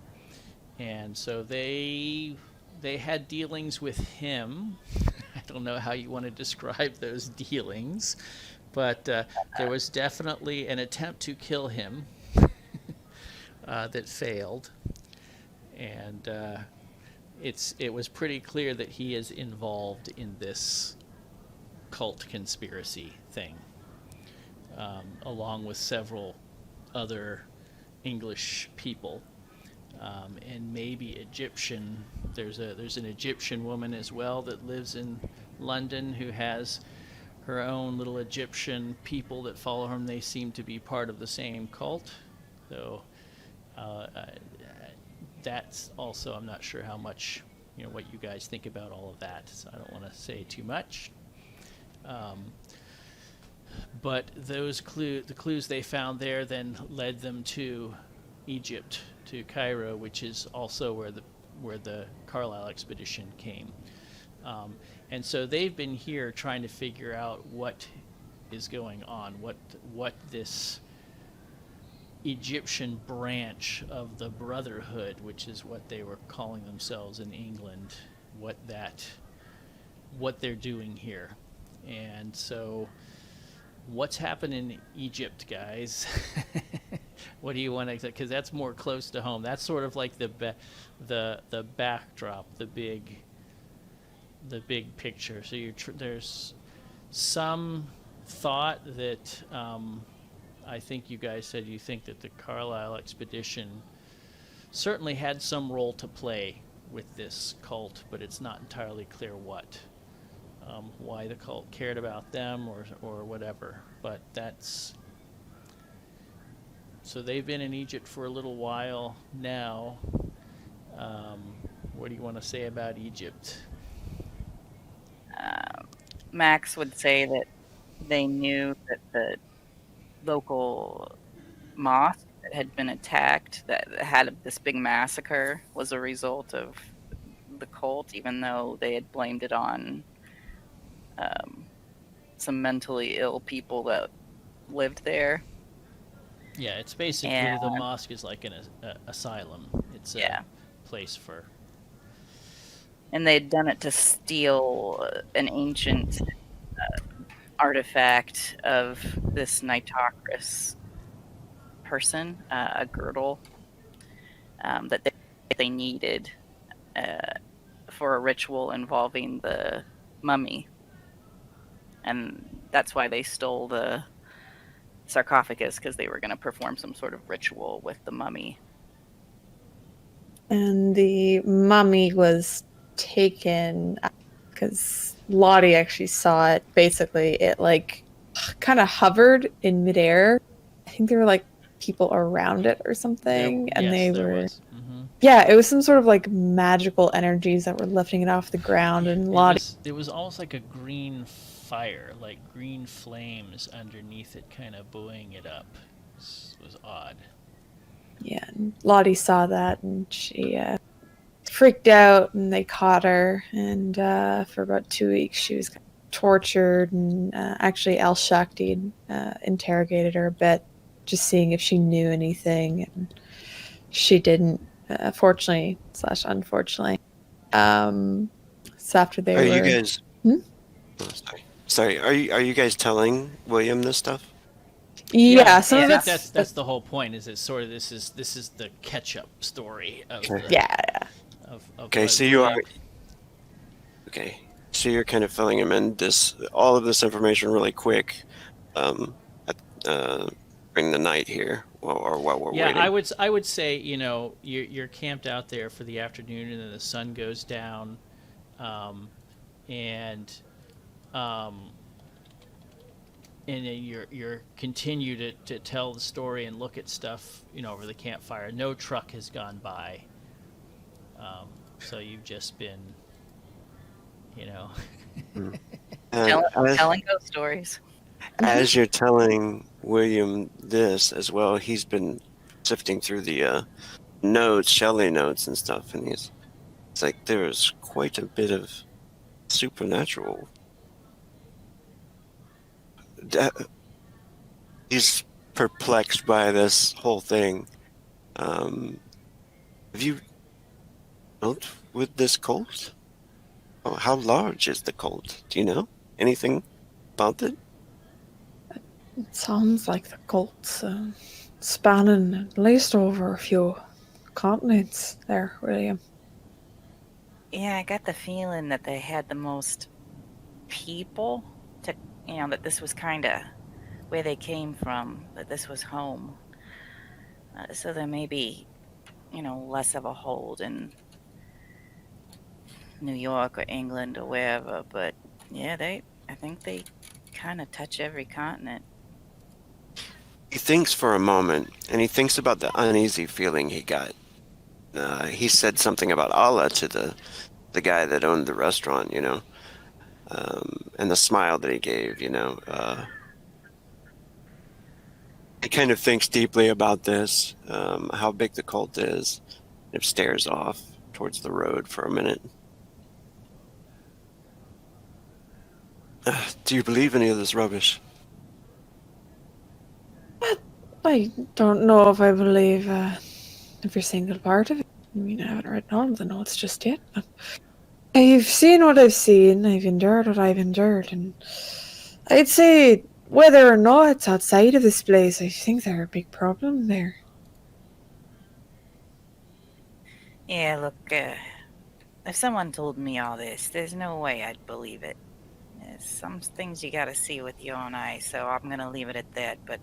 and so they had dealings with him. I don't know how you want to describe those dealings, but there was definitely an attempt to kill him that failed, and it was pretty clear that he is involved in this cult conspiracy thing. Along with several other English people, and maybe Egyptian. There's an Egyptian woman as well that lives in London who has her own little Egyptian people that follow her, and they seem to be part of the same cult. So that's also, I'm not sure how much, what you guys think about all of that. So I don't want to say too much. But the clues they found there then led them to Egypt, to Cairo, which is also where the Carlisle expedition came. And so they've been here trying to figure out what is going on, what this Egyptian branch of the Brotherhood, which is what they were calling themselves in England, what they're doing here. And so what's happened in Egypt, guys? What do you want to? Because that's more close to home. That's sort of like the backdrop, the big picture. So there's some thought that I think you guys said you think that the Carlisle expedition certainly had some role to play with this cult, but it's not entirely clear what. Why the cult cared about them or whatever, but that's so they've been in Egypt for a little while now. What do you want to say about Egypt? Max would say that they knew that the local mosque that had been attacked, that had this big massacre, was a result of the cult, even though they had blamed it on some mentally ill people that lived there. Yeah, it's basically the mosque is like an asylum. It's a place for. And they'd done it to steal an ancient artifact of this Nitocris person, a girdle that they needed for a ritual involving the mummy. And that's why they stole the sarcophagus, because they were going to perform some sort of ritual with the mummy. And the mummy was taken because Lottie actually saw it. Basically, it like kind of hovered in midair. I think there were like people around it or something, and they were. Yeah, it was some sort of like magical energies that were lifting it off the ground, and Lottie. It was almost like a green fire, like green flames underneath it, kind of buoying it up. It was odd. Yeah, and Lottie saw that, and she freaked out, and they caught her, and for about 2 weeks she was tortured, and actually Al Shakti interrogated her a bit, just seeing if she knew anything, and she didn't, fortunately / unfortunately. So after they Are were... you guys? Hmm? Oh, sorry. Are you guys telling William this stuff? Yeah, some I of think it's... that's the whole point. Is it sort of this is the catch up story of Okay. the, Yeah. of Okay, what so you William- are. Okay, so you're kind of filling him in all of this information really quick, at, during the night here, or while we're Yeah, waiting. I would say you're camped out there for the afternoon, and then the sun goes down, and um, and then you're continue to tell the story and look at stuff over the campfire. No truck has gone by, so you've just been And Telling ghost stories. as you're telling William this as well, he's been sifting through the notes, Shelley notes and stuff, and it's like there's quite a bit of supernatural. He's perplexed by this whole thing. Have you dealt with this cult? Oh, how large is the cult? Do you know anything about it? It sounds like the cult's spanning at least over a few continents there, William. Yeah, I got the feeling that they had the most people to, that this was kind of where they came from, that this was home. So there may be, less of a hold in New York or England or wherever. But yeah, I think they kind of touch every continent. He thinks for a moment, and he thinks about the uneasy feeling he got. He said something about Allah to the guy that owned the restaurant, and the smile that he gave, He kind of thinks deeply about this, how big the cult is, and stares off towards the road for a minute. Do you believe any of this rubbish? I don't know if I believe every single part of it. I mean, I haven't read all of the notes just yet, but I've seen what I've seen, I've endured what I've endured, and I'd say whether or not it's outside of this place, I think there are a big problem there. Yeah, look, if someone told me all this, there's no way I'd believe it. There's some things you gotta see with your own eyes, so I'm gonna leave it at that. But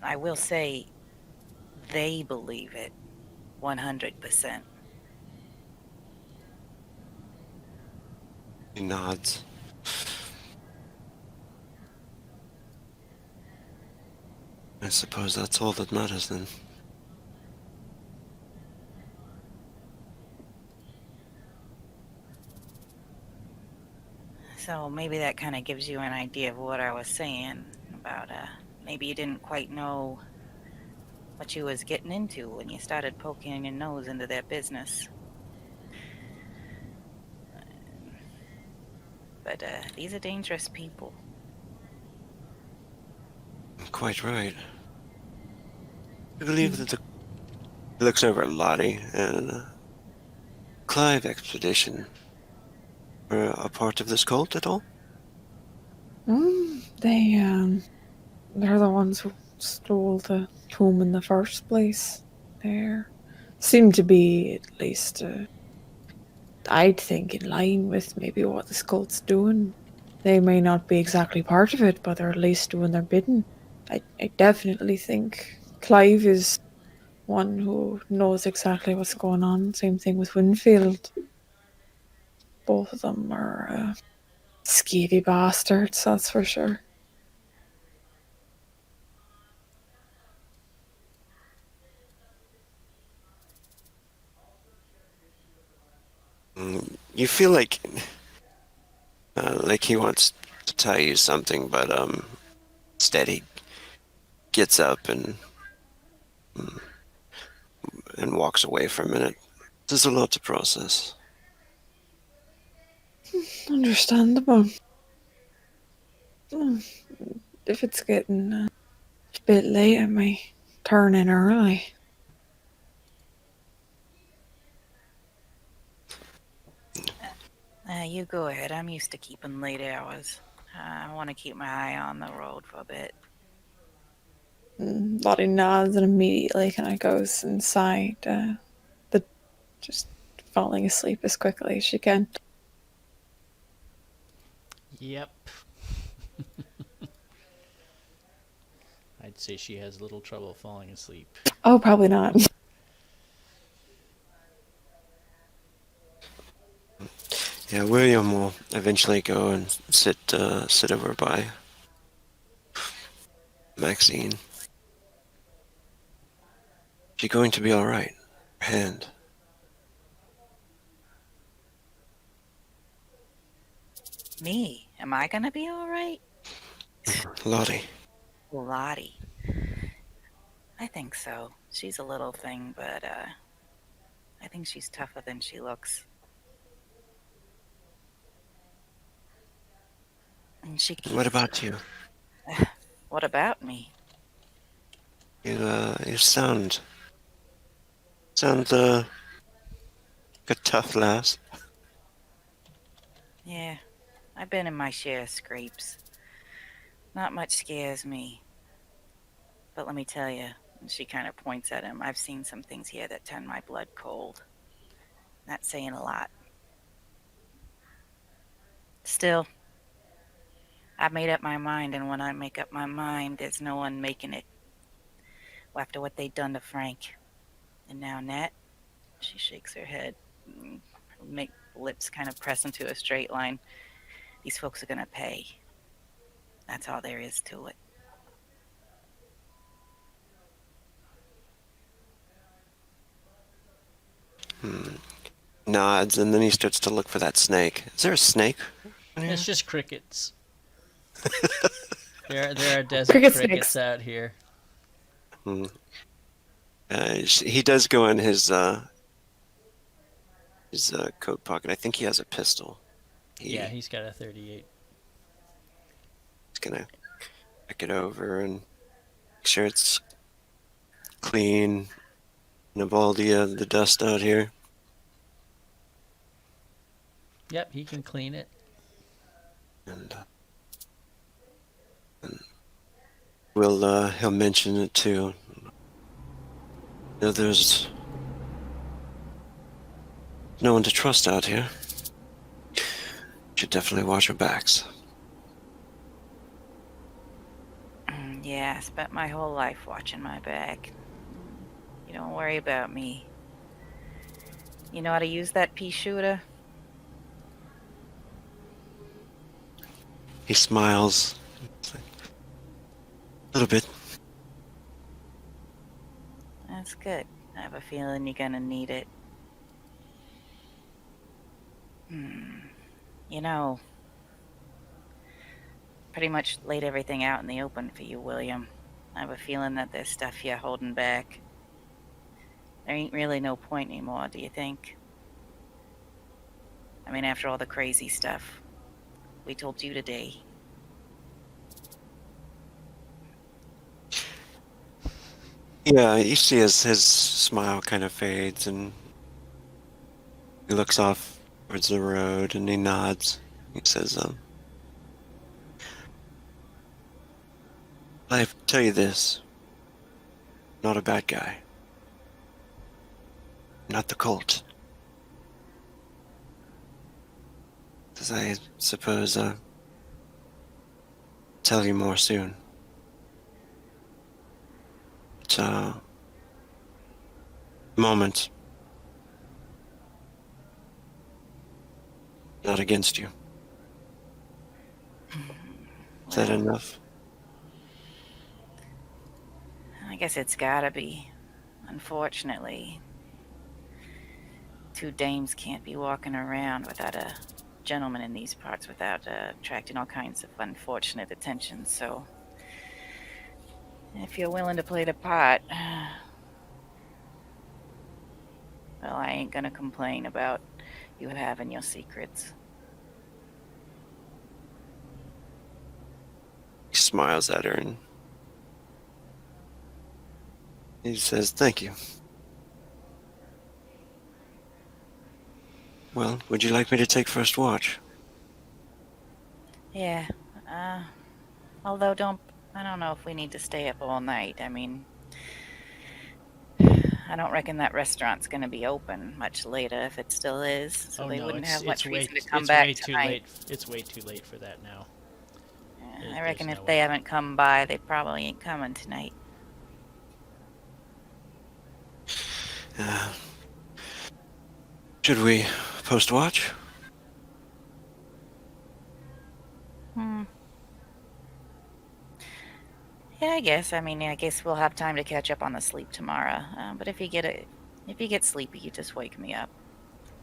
I will say they believe it 100%. He nods. I suppose that's all that matters then. So maybe that kind of gives you an idea of what I was saying about maybe you didn't quite know what you was getting into when you started poking your nose into their business. But these are dangerous people. Quite right. I believe that he looks over at Lottie and Clive Expedition were a part of this cult at all? They're the ones who stole the tomb in the first place. They seem to be, at least, I'd think, in line with maybe what the cult's doing. They may not be exactly part of it, but they're at least doing their bidding. I definitely think Clive is one who knows exactly what's going on. Same thing with Winfield. Both of them are skeevy bastards, that's for sure. You feel like he wants to tell you something, but instead he gets up and walks away for a minute. There's a lot to process. Understandable. Hmm, if it's getting a bit late, I might turn in early. You go ahead. I'm used to keeping late hours. I want to keep my eye on the road for a bit. Lottie nods and immediately kind of goes inside, just falling asleep as quickly as she can. Yep. I'd say she has little trouble falling asleep. Oh, probably not. Yeah, William will eventually go and sit over by Maxine. She going to be all right? Her hand. Me? Am I gonna be all right? Lottie. Lottie. I think so. She's a little thing, but I think she's tougher than she looks. And she keeps... What about you? What about me? You sound like a tough lass. Yeah, I've been in my share of scrapes. Not much scares me. But let me tell you, and she kind of points at him, I've seen some things here that turn my blood cold. Not saying a lot. Still, I've made up my mind, and when I make up my mind, there's no one making it. Well, after what they'd done to Frank. And now Nat, she shakes her head, make lips kind of press into a straight line. These folks are gonna pay. That's all there is to it. Nods, and then he starts to look for that snake. Is there a snake? It's just crickets. there are desert Cricket crickets snakes. out here. He does go in his coat pocket. I think he has a pistol. Yeah, he's got a 38. He's gonna pick it over and make sure it's clean and of all the dust out here. Yep, he can clean it. And he'll mention it too. You know, there's no one to trust out here. Should definitely watch your backs. Yeah, I spent my whole life watching my back. You don't worry about me. You know how to use that pea shooter? He smiles. A little bit. That's good. I have a feeling you're gonna need it. You know, pretty much laid everything out in the open for you, William. I have a feeling that there's stuff you're holding back. There ain't really no point anymore, do you think? I mean, after all the crazy stuff we told you today. Yeah, you see his smile kind of fades, and he looks off towards the road, and he nods. He says, I tell you this. Not a bad guy. Not the cult. As I suppose, tell you more soon. But, moment. Not against you. Is that enough? I guess it's gotta be. Unfortunately, two dames can't be walking around without a gentleman in these parts without attracting all kinds of unfortunate attention. So, if you're willing to play the part, well, I ain't gonna complain about you having your secrets. He smiles at her and he says, "Thank you." Well, would you like me to take first watch? Yeah. Although I don't know if we need to stay up all night. I mean, I don't reckon that restaurant's going to be open much later if it still is. So they wouldn't have much reason to come back tonight. It's way too late for that now. Yeah, I reckon there's if no they way. haven't come by, they probably ain't coming tonight. Should we post watch? Yeah, I guess. I mean, I guess we'll have time to catch up on the sleep tomorrow. But if you get sleepy, you just wake me up.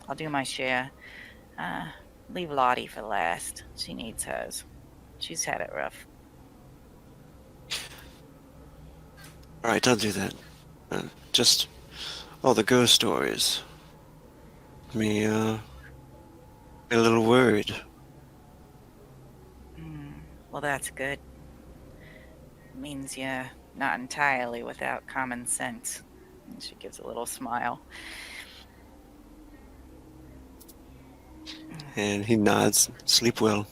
I'll do my share. Leave Lottie for last. She needs hers. She's had it rough. All right, I'll do that. Just all the ghost stories. Me, a little worried. Well, that's good. Means you're not entirely without common sense. And she gives a little smile. And he nods. Sleep well.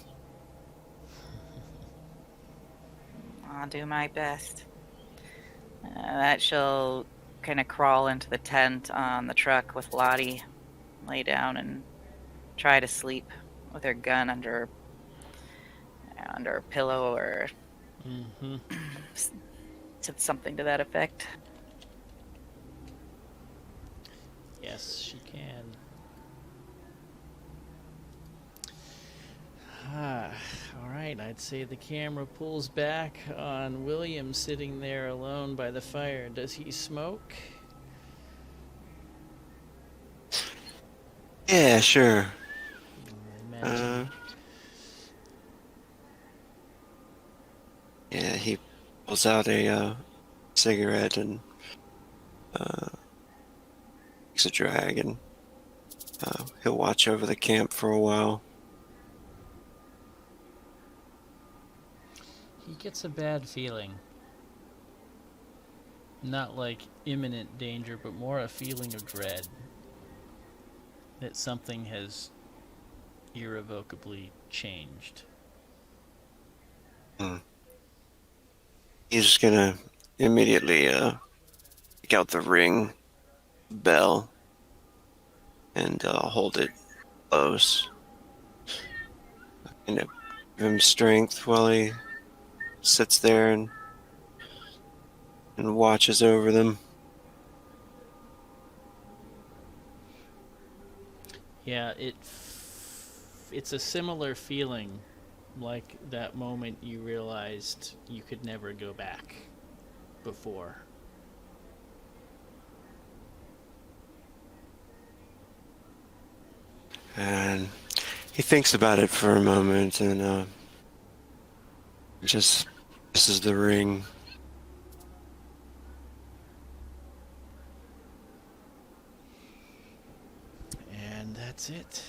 I'll do my best. That she'll kind of crawl into the tent on the truck with Lottie, lay down and try to sleep with her gun under her pillow or something to that effect. Yes, she can. All right, I'd say the camera pulls back on William sitting there alone by the fire. Does he smoke? Yeah, sure. I imagine. Yeah, he pulls out a cigarette and takes a drag, and he'll watch over the camp for a while. He gets a bad feeling. Not like imminent danger, but more a feeling of dread. That something has irrevocably changed. He's just gonna immediately take out the ring bell and hold it close. And give him strength while he sits there and watches over them. Yeah, it's a similar feeling, like that moment you realized you could never go back before. And he thinks about it for a moment and just kisses the ring. And that's it.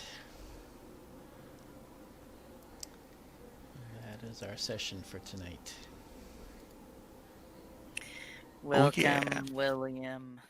That is our session for tonight. Welcome, yeah. William.